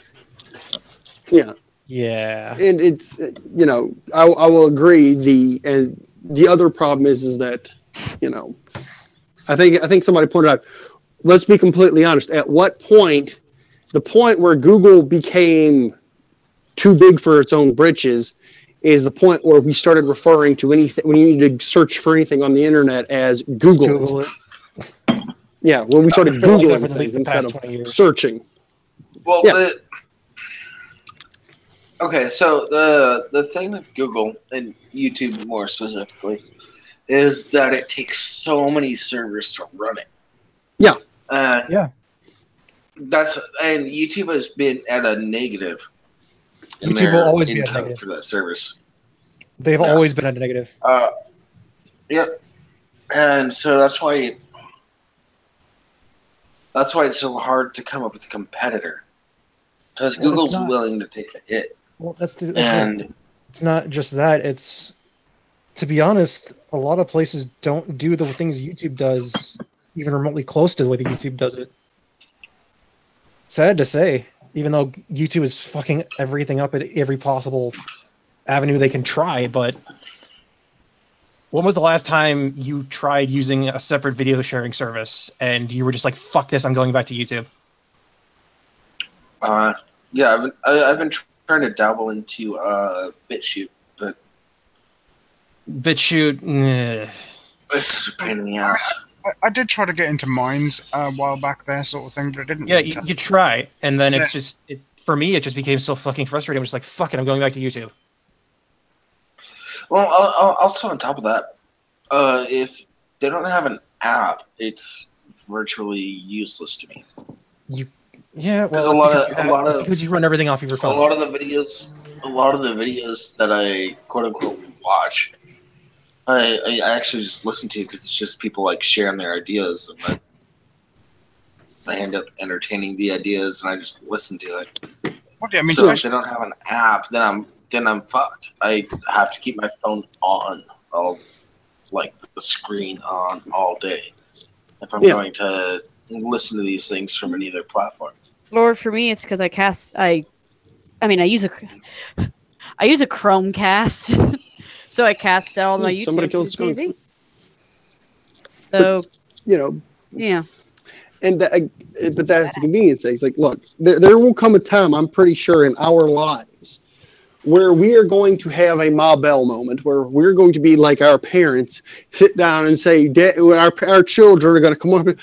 Yeah. yeah. And it's, you know, I will agree. The other problem is that, you know, I think somebody pointed out, let's be completely honest, at what point, the point where Google became too big for its own britches is the point where we started referring to anything, when you need to search for anything on the internet, as Google. Google it. Yeah, when we started It's been like that Googling for the things past instead 20 of years. searching. Well, Yeah. Okay, so the thing with Google and YouTube more specifically is that it takes so many servers to run it. Yeah. Yeah. And YouTube has been at a negative. in YouTube their will always be at income negative. for that service. They've Yeah. always been at a negative. Yep. And so that's why it's so hard to come up with a competitor. Because Well, Google's it's not- willing to take a hit. Well, that's And it's not just that. It's, to be honest, a lot of places don't do the things YouTube does, even remotely close to the way that YouTube does it. Sad to say, even though YouTube is fucking everything up at every possible avenue they can try, but when was the last time you tried using a separate video sharing service and you were just like, fuck this, I'm going back to YouTube? yeah, I've been trying to dabble into BitChute, but BitChute, it's such a pain in the ass. I did try to get into Minds a while back there, sort of thing, but it didn't. yeah, really you try, and then it's Yeah. just, for me, it just became so fucking frustrating. I'm just like, fuck it, I'm going back to YouTube. Well, also on top of that, if they don't have an app, it's virtually useless to me. Yeah, Because well, a because you run everything off of your phone. lot of the videos that I quote unquote watch, I actually just listen to because it's just people like sharing their ideas, and I end up entertaining the ideas, and I just listen to it. What do you mean? So if they don't have an app, then I'm fucked. I have to keep my phone on, like the screen on all day, if I'm going to listen to these things from any other platform. Or for me, it's because I use a Chromecast, so I cast out all my YouTube Somebody to killed the skunk. TV. So You know, yeah, and but that's the convenience thing. It's like, look, there will come a time, I'm pretty sure, in our lives where we are going to have a Ma Bell moment, where we're going to be like our parents, sit down and say, our children are going to come up. In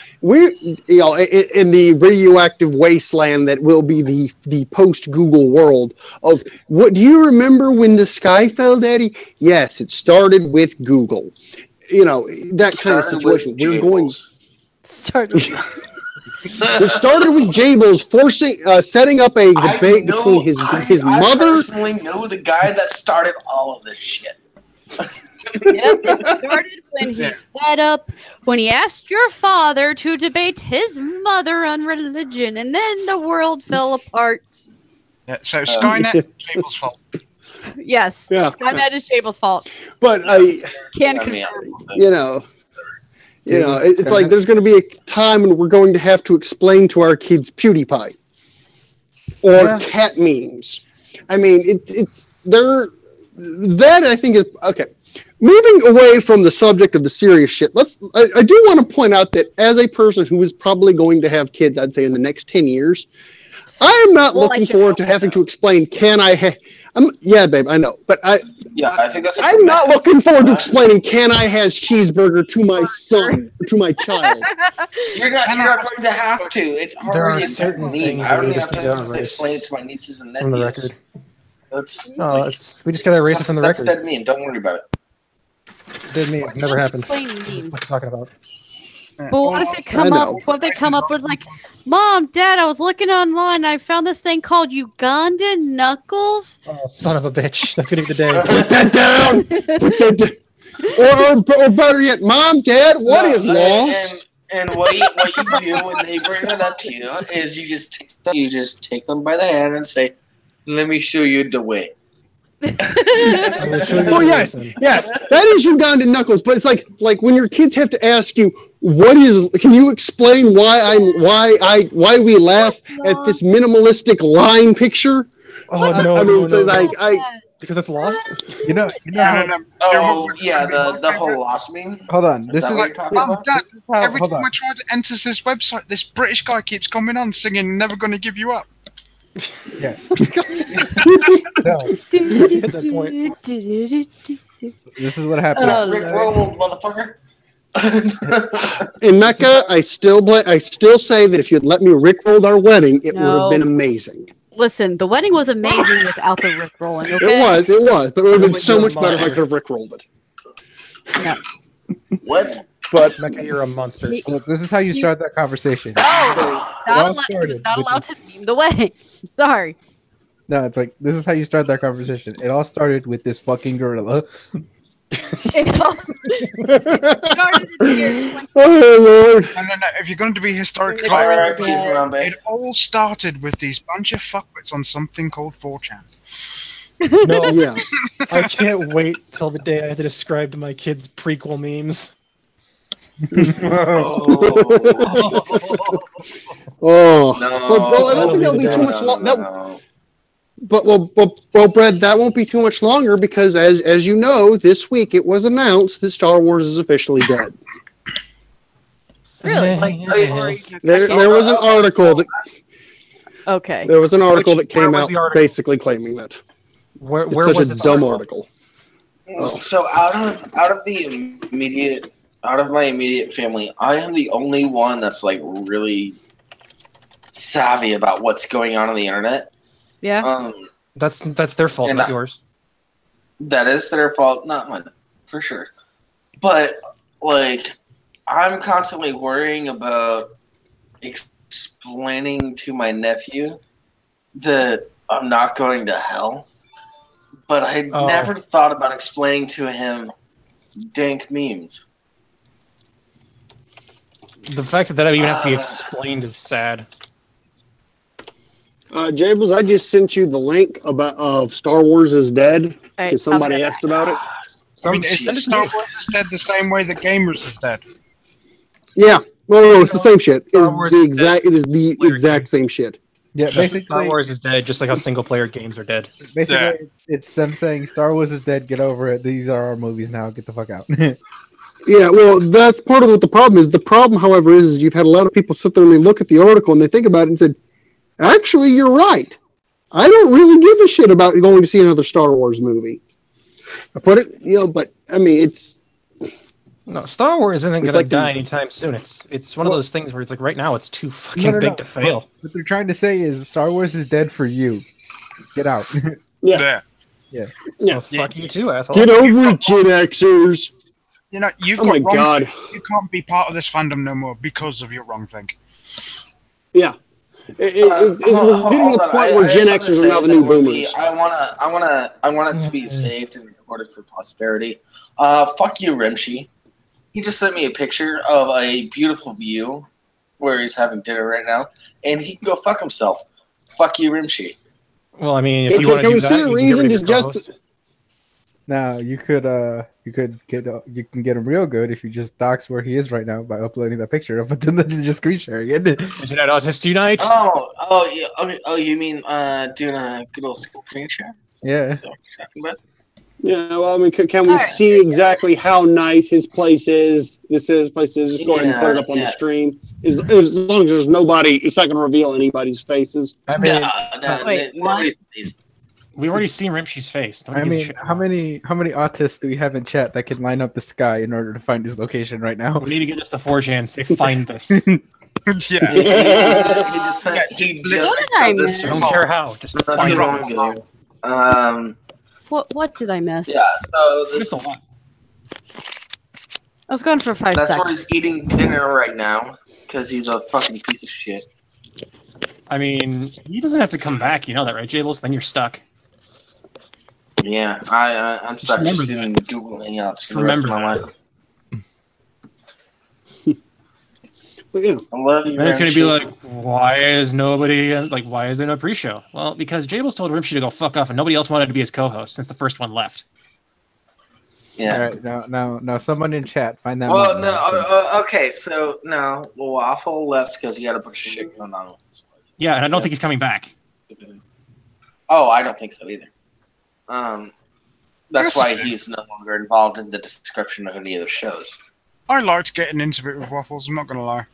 the radioactive wasteland that will be the post-Google world of, what do you remember when the sky fell, Daddy? Yes, it started with Google. You know, that kind of situation. We're going. started. It started with Jables setting up a debate between his mother. I personally know the guy that started all of this shit. Yep, it started when he asked your father to debate his mother on religion, and then the world fell apart. Yeah, so Skynet, Jable's fault. Yes, Yeah. Skynet is Jable's fault. But Can I mean, confirm. it's like there's going to be a time when we're going to have to explain to our kids PewDiePie or cat memes. I mean, that I think is okay. Moving away from the subject of the serious shit, I do want to point out that as a person who is probably going to have kids, I'd say in the next 10 years, I am not looking forward to having to explain, yeah, babe, I know. But I think that's I'm not looking forward to explaining, can I has cheeseburger to my son, to my child. You're not going to have to. It's There are already certain things I that don't we even just have need to to erase explain it to my nieces and nephews. from the record. We just gotta erase it from the That's record. dead mean. Don't worry about it. Didn't mean, never happened. Plain What are memes. you talking about? But what if they come up? What if they come up with like, Mom, Dad, I was looking online. And I found this thing called Ugandan knuckles. Oh, son of a bitch! That's gonna be the day. Put that down. Or better yet, Mom, Dad, what is lost? And what you do when they bring it up to you is you just take them by the hand and say, "Let me show you the way." Oh yes, yes, that is Ugandan knuckles. But it's like when your kids have to ask you, Can you explain why we laugh at this minimalistic line picture? Because it's lost. You know No, how, no, no. Oh yeah, the whole lost meme. hold on. This that is what you're talking Mum, about? Dad, this is how, every hold time on. I try to enter this website, this British guy keeps coming on singing "Never Gonna Give You Up." Yeah. Hit that point. This is what happened. Oh, Rick Lord. roll, motherfucker. In Mecca, I still say that if you'd let me rickroll our wedding, it would have No. been amazing. Listen, the wedding was amazing without the Rick rolling, okay? It was, but it would have been Like so you're a much better if I monster. could have rickrolled it. No. What? But Mecca, you're a monster. Look, this is how you start that conversation. No! It all He was started not with allowed to meme the wedding. Sorry. No, it's like this is how you start that conversation. It all started with this fucking gorilla. It all started in the year 20. oh Lord, No. If you're going to be historically Nick Carter. correct, R.I.P. Harambe. it all started with these bunch of fuckwits on something called 4chan. No, yeah. I can't wait till the day I have to describe to my kids prequel memes. Oh No, well, I don't think that'll be too much longer. But well, Brad, that won't be too much longer because, as you know, this week it was announced that Star Wars is officially dead. Really? There was an article that Okay. that came was out the article? basically claiming that. Where It's was such it? a dumb article. So out of my immediate family, I am the only one that's like really savvy about what's going on the internet. Yeah. That's their fault, And not yours. That is their fault, not mine, for sure. But like, I'm constantly worrying about explaining to my nephew that I'm not going to hell. But I never thought about explaining to him dank memes. The fact that that even has to be explained is sad. Jables, I just sent you the link of Star Wars is dead Hey, because somebody asked about it. I mean, isn't Star Wars is dead the same way that Gamers is dead? Yeah, no, it's the same shit. Star Wars It is dead. is the exact same shit. Yeah, Star basically, Wars is dead, just like how single player games are dead. it's them saying Star Wars is dead. Get over it. These are our movies now. Get the fuck out. Yeah, well, that's part of what the problem is. The problem, however, is you've had a lot of people sit there and they look at the article and they think about it and said, actually, you're right. I don't really give a shit about going to see another Star Wars movie. But I mean, it's... No, Star Wars isn't It's going like to die anytime soon. It's one of those things where it's like right now it's too fucking big to fail. What they're trying to say is Star Wars is dead for you. Get out. Yeah. Well, fuck you too, asshole. Get over it, Gen Xers. You know, you've Oh got my wrong God. think. You can't be part of this fandom no more because of your wrong thing. Yeah. It was getting to the point where Gen Xers are now the new boomers. I want it to be saved and recorded for posterity. Fuck you, Rimshee. He just sent me a picture of a beautiful view where he's having dinner right now, and he can go fuck himself. Fuck you, Rimshee. Well, I mean, if you want to do that, you can get rid of your co-host. Now you can get him real good if you just dox where he is right now by uploading that picture up and then just screen sharing it. Internet Autistic Unite. Oh, you mean doing a good old screen share? Yeah. Is that what you're talking about? Yeah, well, I mean, can we see exactly how nice his place is? Just go ahead and put it up on the stream. As long as there's nobody, it's not going to reveal anybody's faces. I mean, Wait, nobody's face. We've already seen Rimshee's face. I mean, how many autists do we have in chat that can line up the sky in order to find his location right now? We need to get this to 4chan and say, find this. Yeah. He just sent this. I don't care how. Just find it. What did I miss? Yeah, so Missed a lot. I was gone for 5 that's seconds. where he's eating dinner right now because he's a fucking piece of shit. I mean, he doesn't have to come back. You know that, right, Jables? Then you're stuck. Yeah, I'm stuck Just just remember doing Google Hangouts for the Remember rest of my that. life. But yeah, I love you, Then it's going to be Rimshee. like, why is nobody, why is there no pre-show? Well, because Jables told Rimshee to go fuck off and nobody else wanted to be his co-host since the first one left. Yeah. All right, now, someone in chat find that. Well, mountain no, mountain. okay, so no, Waffle left because he had a bunch of shit going on with his wife. Yeah, and I don't think he's coming back. Oh, I don't think so either. That's why he's no longer involved in the description of any of the shows. I liked getting into it with Waffles. I'm not gonna lie.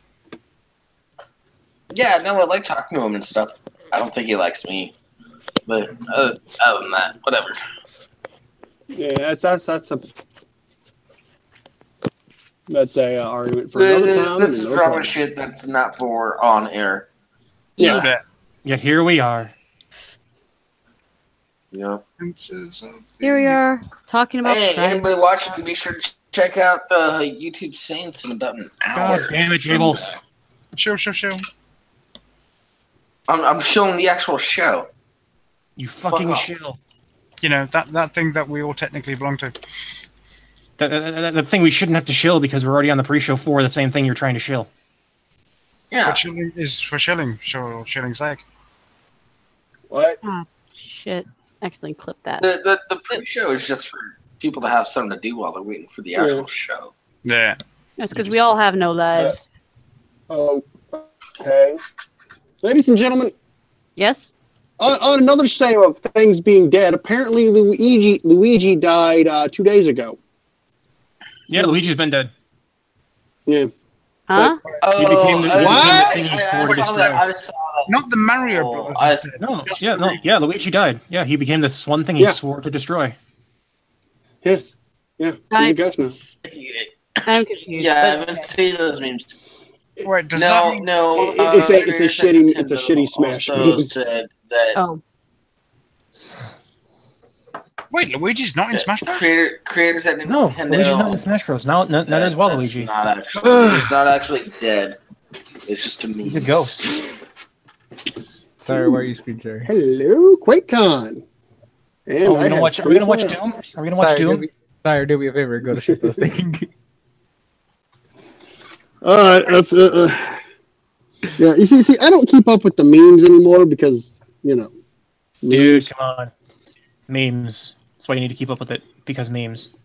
Yeah, no, I like talking to him and stuff. I don't think he likes me, but other than that, whatever. yeah, that's a argument for another time. This is and no drama problem. shit that's not for on air. Yeah. Bet. Yet here we are. Yeah. Princes of the- Here we are talking about. Hey, Friday. anybody watching? Be sure to check out the YouTube Saints in about an hour. God damn it, Jables. Chill. I'm showing the actual show. You fucking off. shill. You know, that thing that we all technically belong to. The thing we shouldn't have to shill because we're already on the pre-show for the same thing you're trying to shill. Yeah. But shilling is for shilling, sure, shilling's sake. What? Shit. Accidentally clip that. The pre-show is just for people to have something to do while they're waiting for the actual show. Yeah. That's because we all have no lives. Okay. Ladies and gentlemen, Yes? on another state of things being dead, apparently Luigi died 2 days ago. Yeah, Luigi's been dead. Yeah. Huh? He became the- what? he became the thing he I swore to saw that. destroy. I saw that. Not the Mario Oh, Brothers. I- is dead. No, Just yeah, no, Luigi. yeah, Luigi died. Yeah, he became this one thing he Yeah. swore to destroy. Yes. Yeah. I- You guys know. I'm confused. Yeah, I but- haven't seen those memes. Wait, does that mean... No. It's a creators shitty- at it's a Nintendo shitty Smash also meme. said that Oh. Wait, Luigi's not in Smash Bros? creators at No, Nintendo. Luigi's not in Smash Bros. Not as well, that's Luigi. Not actually. He's not actually dead. It's just a meme. He's a ghost. Sorry, why are you screen sharing? Hello, QuakeCon. And Oh, are we I gonna had watch? Are we gonna watch free Doom? Are we gonna watch Doom? Sorry, do me a favor. Go to shitposting. That's yeah. You see, I don't keep up with the memes anymore because Dude, memes. come on. Memes. That's why you need to keep up with it because memes.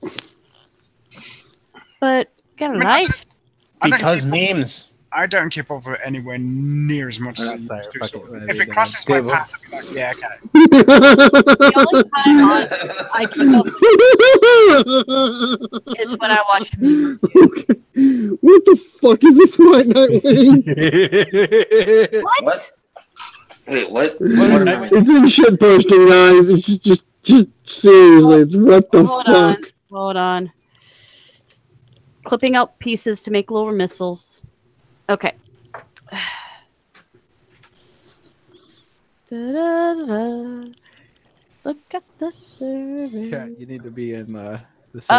But got a I mean, life. I don't Because keep up- memes. I don't keep up with it anywhere near as much as I used Sorry, to. fuck sort it, of. whatever, If you it go crosses on. my path, I'll be like, yeah, okay. The only time I keep up with is when I watch meme reviews. What the fuck is this White Nightwing? What? Wait, what? It's in shit posting, guys. It's just seriously. It's what the Hold fuck. on. Hold on. Clipping out pieces to make little missiles. Okay. Da-da-da-da. Look at the survey. Chat, you need to be in the Saints.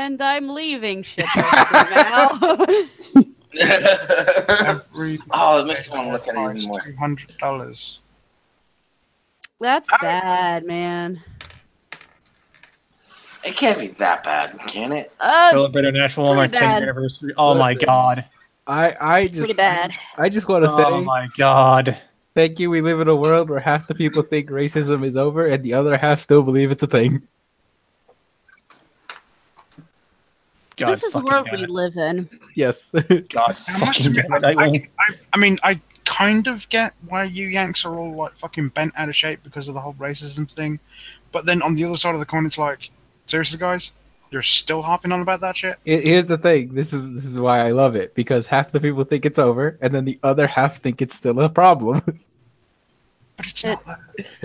And I'm leaving shit now. Every Oh, it makes me want to look at it even more. $200. That's bad, man. It can't be that bad, can it? Celebrate our National Walmart pretty 10th bad. anniversary. Oh my Listen. god. I Pretty just bad. I just want to Oh say my god. thank you. We live in a world where half the people think racism is over and the other half still believe it's a thing. God This is the fucking world damn we it. live in. Yes. God I must fucking admit, damn it, Nightwing. I mean, I kind of get why you Yanks are all like fucking bent out of shape because of the whole racism thing, but then on the other side of the coin, it's like, seriously, guys, you're still harping on about that shit. Here's the thing. This is why I love it, because half the people think it's over, and then the other half think it's still a problem, But it's not that.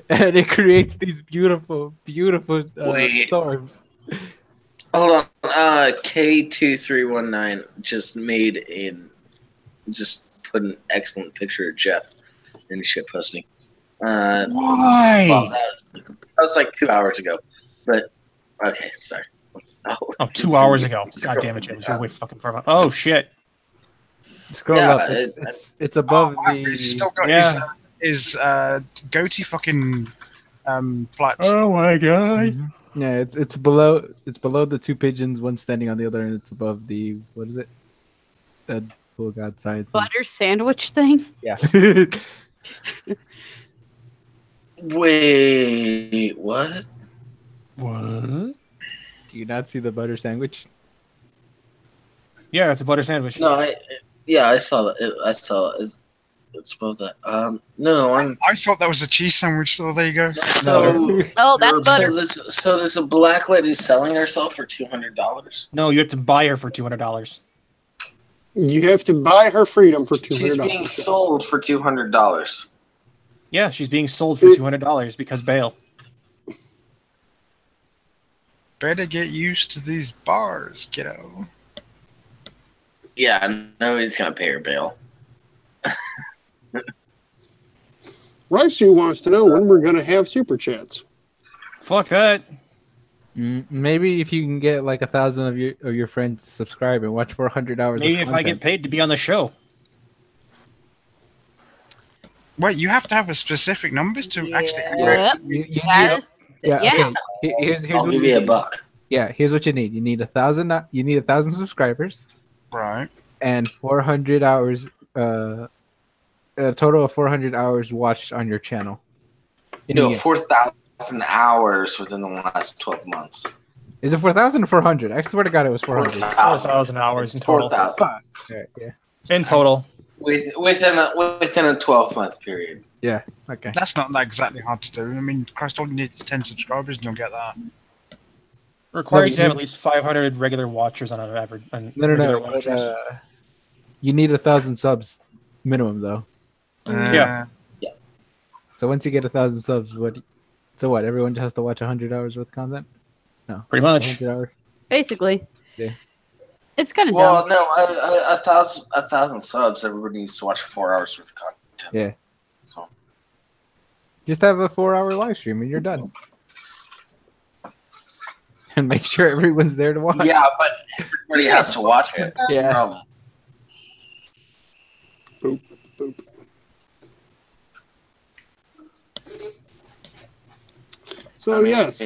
and it creates these beautiful Wait. storms. Hold on. K2319 just put an excellent picture of Jeff in shit posting. Well, Why? that was like 2 hours ago. But okay, sorry. Oh, 2 hours ago. God damn it, James. You're way fucking far. Oh shit. Scroll Yeah, up. It's above Oh, wow, the. it's still got Yeah. his goatee fucking flats. Oh my god. Yeah, it's below the two pigeons, one standing on the other, and it's above the what is it? Deadpool God Science. Butter sandwich thing. Yeah. Wait, what? What? Do you not see the butter sandwich? Yeah, it's a butter sandwich. No, I saw that. I saw it. It's both that. No, I thought that was a cheese sandwich. So there you go. So, Oh, that's butter. so there's a black lady selling herself for $200. No, you have to buy her for $200. You have to buy her freedom for $200. She's being sold for $200. Yeah, she's being sold for $200 because bail. Better get used to these bars, kiddo. Yeah, nobody's gonna pay her bail. Rimshee wants to know when we're going to have super chats. Fuck that. Maybe if you can get like 1,000 of your friends to subscribe and watch 400 hours. Maybe of if I get paid to be on the show. Wait, you have to have a specific numbers to actually. Yep. You need, Yeah. Okay. Here's I'll what give you $1. Yeah, here's what you need. You need 1,000. You need 1,000 subscribers Right. and 400 hours. A total of 400 hours watched on your channel. No, 4,000 hours within the last 12 months. Is it 4,000 or 400? I swear to God, it was 400. 4,000 hours in total. 4,000 Right, yeah. In total. within a 12-month period. Yeah. Okay. That's not that exactly hard to do. I mean, Christ, all you need is 10 subscribers and you'll get that. Required to have at least 500 regular watchers on an average. No. You need 1,000 subs minimum, though. Yeah. So once you get 1,000 subs, what? Everyone just has to watch 100 hours worth of content? No. Pretty much. 100 hours. Basically. Yeah. It's kind of Well, dumb. no, 1,000 subs. Everybody needs to watch 4 hours worth of content. Yeah. So Just have a 4-hour live stream and you're done. And make sure everyone's there to watch. yeah, but everybody has to watch it. Yeah. Boop, boop. So, yes.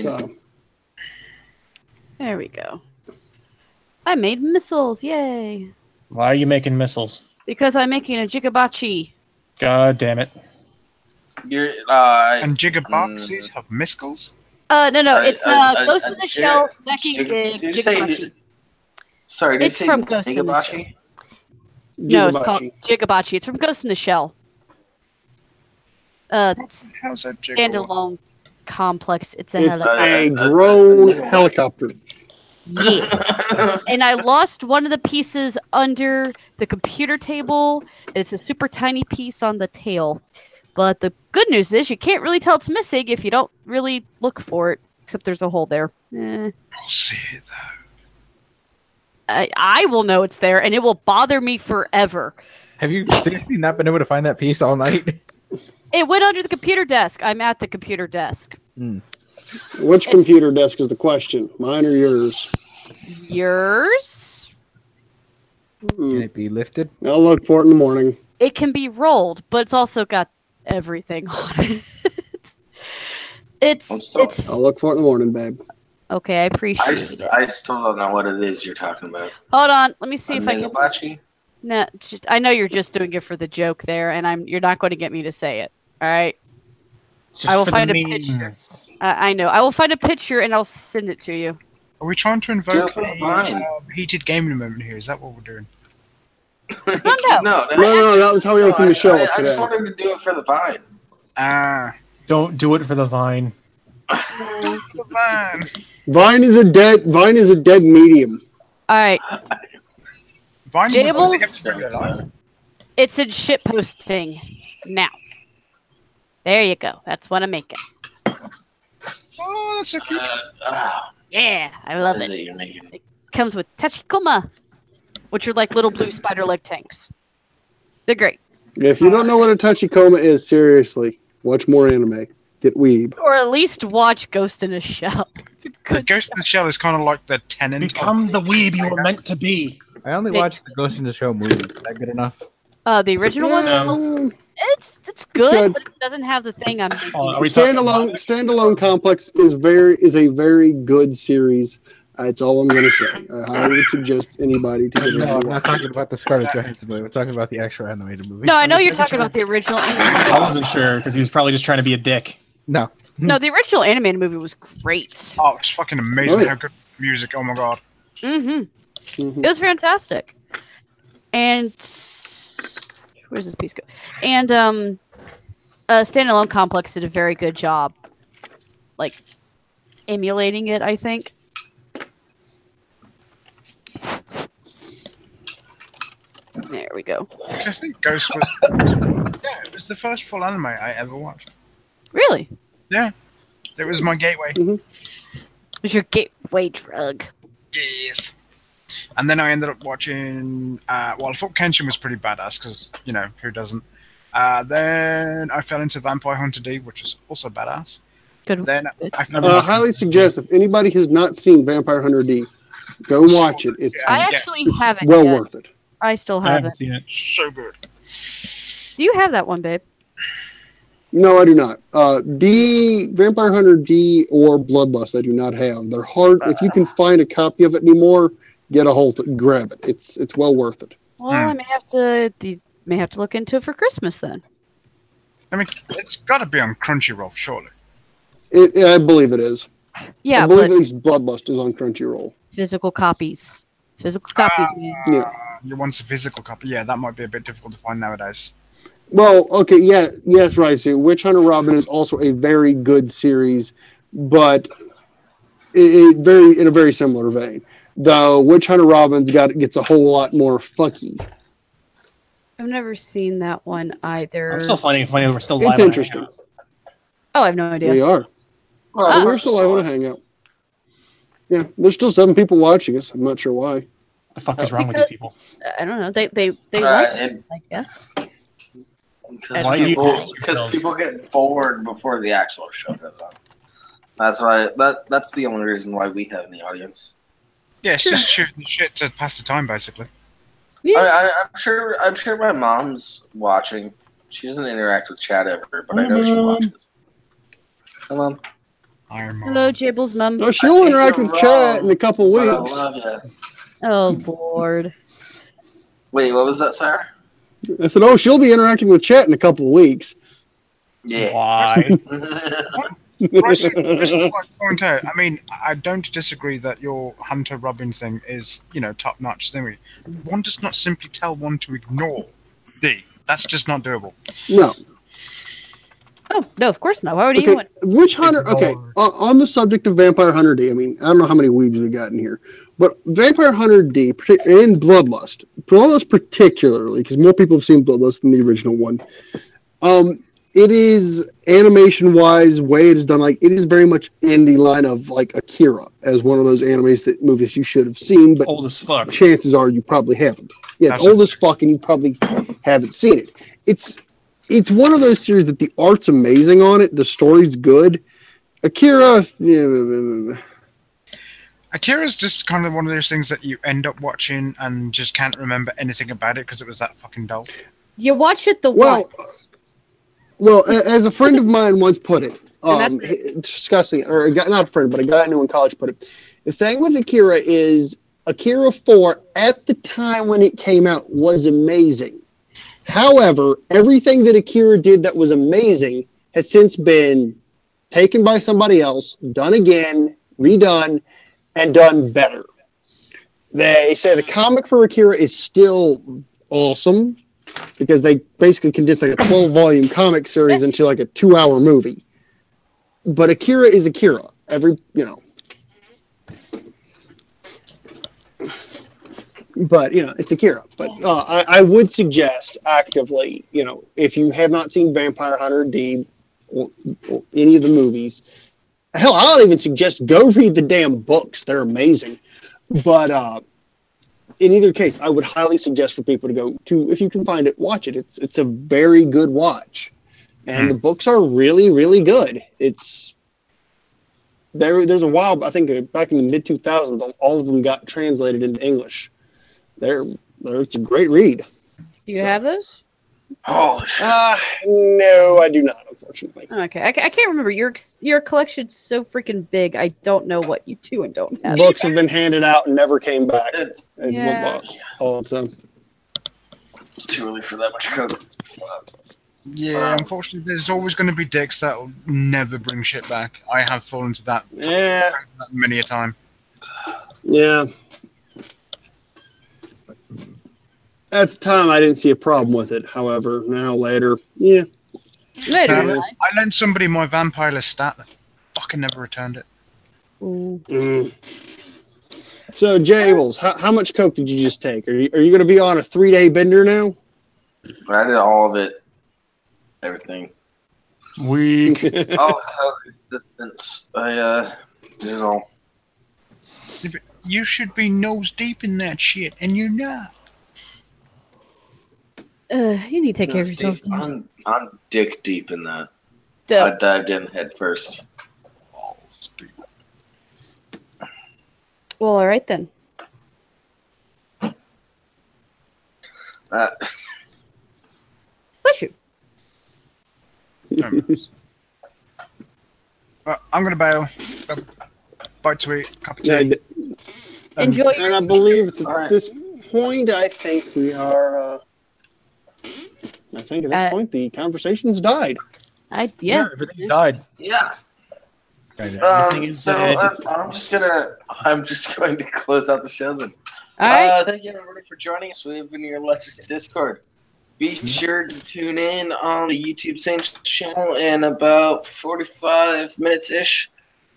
There we go. I made missiles. Yay. Why are you making missiles? Because I'm making a jigabachi. God damn it. You're And Gigaboxes have miskles? No, it's Ghost in the Jig- Shell second Jig- gig did you say- jigabachi. sorry, did you It's say from Ghost in the Gigabachi? Shell. No, it's called Jigabachi. jigabachi. It's from Ghost in the Shell. How's that jiggle? Standalone complex. It's a It's heli. a drone helicopter. Yeah. And I lost one of the pieces under the computer table. It's a super tiny piece on the tail. But the good news is you can't really tell it's missing if you don't really look for it. Except there's a hole there. I'll see it though. I will know it's there, and it will bother me forever. Have you seriously not been able to find that piece all night? It went under the computer desk. I'm at the computer desk. Which computer desk is the question? Mine or yours? Yours? Can it be lifted? I'll look for it in the morning. It can be rolled, but it's also got everything on it. it's I'll look for it in the morning, babe. okay. I appreciate it. I still don't know what it is you're talking about. Hold on. Let me see if I can. Gigabachi? No, I know you're just doing it for the joke there, and you're not going to get me to say it. All right. I will find a picture. I know. I will find a picture and I'll send it to you. Are we trying to Do invoke it for the Vine. heated gaming moment here? Is that what we're doing? No. No, that was how we opened the show I today. just wanted to do it for the Vine. Ah, Don't do it for the Vine. the Vine. Vine is a dead medium. All right. Vine Jables? was everywhere, like. It's in shit posting now. There you go. That's what I'm making. Oh, that's so cute. Yeah, I love What is it. it you're making? Comes with Tachikoma, which are like little blue spider leg tanks. They're great. If you don't know what a Tachikoma is, seriously, watch more anime. Get weeb. Or at least watch Ghost in a Shell. It's a The good Ghost in the Shell is kind of like the tenant. Become the weeb you were meant to be. I only watched the Ghost in the Shell movie. Is that good enough? The original one. It's good, good. but it doesn't have the thing I'm making. Are we talking about Standalone Complex is a very good series. That's all I'm going to say. I highly would suggest anybody to give it No, a I'm not watch. talking about the Scarlett Johansson movie. We're talking about the actual animated movie. No, I know just you're making talking sure. about the original. I wasn't sure because he was probably just trying to be a dick. No. No, the original animated movie was great. Oh, it's fucking amazing Oh, yeah. how good music. Oh my god. It was fantastic. And where's this piece go? And Standalone Complex did a very good job, like emulating it. I think. There we go. I think Ghost was. Yeah, it was the first full anime I ever watched. Really? Yeah, it was my gateway. It was your gateway drug. Yes. And then I ended up watching. Well, I thought Kenshin was pretty badass because who doesn't. Then I fell into Vampire Hunter D, which was also badass. Good. Then I fell I into highly suggest if anybody has not seen Vampire Hunter D, go watch it. It's I actually haven't. well yet. worth it. I still I haven't haven't. seen it. so good. Do you have that one, babe? No, I do not. Vampire Hunter D or Bloodlust, I do not have. They're hard. If you can find a copy of it anymore, get a hold of it, grab it. It's well worth it. Well, I may have to. You may have to look into it for Christmas then. I mean, it's got to be on Crunchyroll, surely. I believe it is. Yeah, I believe but at least Bloodlust is on Crunchyroll. physical copies. Physical copies, man. Yeah. You want a physical copy? Yeah, that might be a bit difficult to find nowadays. Well, okay, yes, Raisu. Witch Hunter Robin is also a very good series, but in a very similar vein. Though Witch Hunter Robin's gets a whole lot more fucky. I've never seen that one either. I'm still finding it funny we're still live. It's on interesting. Hangout. Oh, I have no idea. We are. Well, We're still live on a hangout. Yeah, there's still 7 people watching us. I'm not sure why. The fuck is wrong with Because- these people? I don't know. They like it- it, I guess. Because Why do you people, post yourselves? people get bored before the actual show goes on. That's why. That's the only reason why we have any audience. Yeah, it's just shooting shit to pass the time, basically. Yeah. I'm sure my mom's watching. She doesn't interact with chat ever, but I know she watches. Hi, Mom. Hello, Jabel's mom. No, she'll interact with chat in a couple But I weeks. love you. Oh Lord. Wait, what was that, Sarah? I said, oh, she'll be interacting with chat in a couple of weeks. Yeah. Why? Point out, I mean, I don't disagree that your Hunter Robin thing is, top notch thing. One does not simply tell one to ignore D. That's just not doable. No. Oh no, of course not. Why would you Okay, want? Witch Hunter. Okay, on the subject of Vampire Hunter D, I mean, I don't know how many weebs we got in here, but Vampire Hunter D and Bloodlust particularly, because more people have seen Bloodlust than the original one. It is animation-wise, way it is done. Like it is very much in the line of like Akira as one of those movies you should have seen, but Old as fuck. chances are you probably haven't. Yeah, it's old as fuck, and you probably haven't seen it. It's one of those series that the art's amazing on it, the story's good. Akira, Akira's just kind of one of those things that you end up watching and just can't remember anything about it because it was that fucking dull. You watch it Well, once. well, as a friend of mine once put it, And that's discussing, or a guy, not a friend, but a guy I knew in college put it. The thing with Akira is Akira 4 at the time when it came out was amazing. However, everything that Akira did that was amazing has since been taken by somebody else, done again, redone, and done better. They say the comic for Akira is still awesome because they basically condensed like a 12-volume comic series into like a 2-hour movie. But Akira is Akira. But, it's Akira. But I would suggest actively, if you have not seen Vampire Hunter D or any of the movies, hell, I'll even suggest go read the damn books. They're amazing. But in either case, I would highly suggest for people to go to, if you can find it, watch it. It's a very good watch. And the books are really, really good. There's a while, I think back in the mid-2000s, all of them got translated into English. It's a great read. Do you have those? Holy shit. No, I do not, unfortunately. Okay, I can't remember. Your collection's so freaking big. I don't know what you do and don't have. Books have been handed out and never came back. It's All of them. too early for that much coke. Yeah, unfortunately, there's always going to be dicks that will never bring shit back. I have fallen into that Yeah. many a time. Yeah. At the time, I didn't see a problem with it. However, now later, yeah. Later. I lent somebody my vampire stat. They fucking never returned it. Mm. So, Jables, how much coke did you just take? Are you going to be on a 3-day bender now? I did all of it. Everything. Weak. All the coke existence. I did it all. You should be nose deep in that shit, and you're not. You need to take care of yourself. I'm dick deep in that. Duh. I dived in head first. Well, all right then. Bless you. I'm gonna bail. Bite to eat. Cup of tea. Enjoy. And I believe at this point, I think we are. I think at this point the conversation's died. Yeah. Everything's died. Yeah. Everything is So dead. I'm just going to close out the show then. All right. Thank you everybody for joining us. We've been your Lester's Discord. Be sure to tune in on the YouTube Saints channel in about 45 minutes ish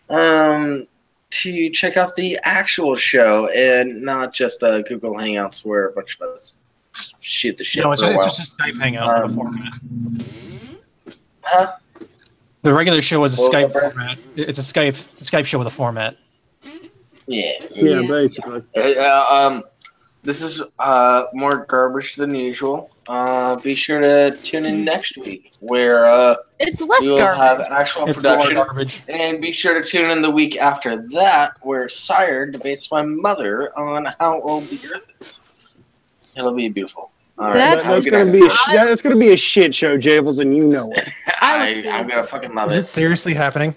to check out the actual show and not just Google Hangouts where a bunch of us shoot the shit No, for a while. it's just a Skype hangout with a format. Huh? The regular show is a What was Skype that, Brad? format. It's a Skype show with a format. Yeah. Yeah, basically. This is more garbage than usual. Be sure to tune in next week where It's less we will garbage. have actual It's more production. garbage. And be sure to tune in the week after that where Sire debates my mother on how old the Earth is. It'll be beautiful. All right, That's- have a That's good gonna night. be a shit show, Jables, and you know it. I'm gonna fucking love Is it it. seriously happening?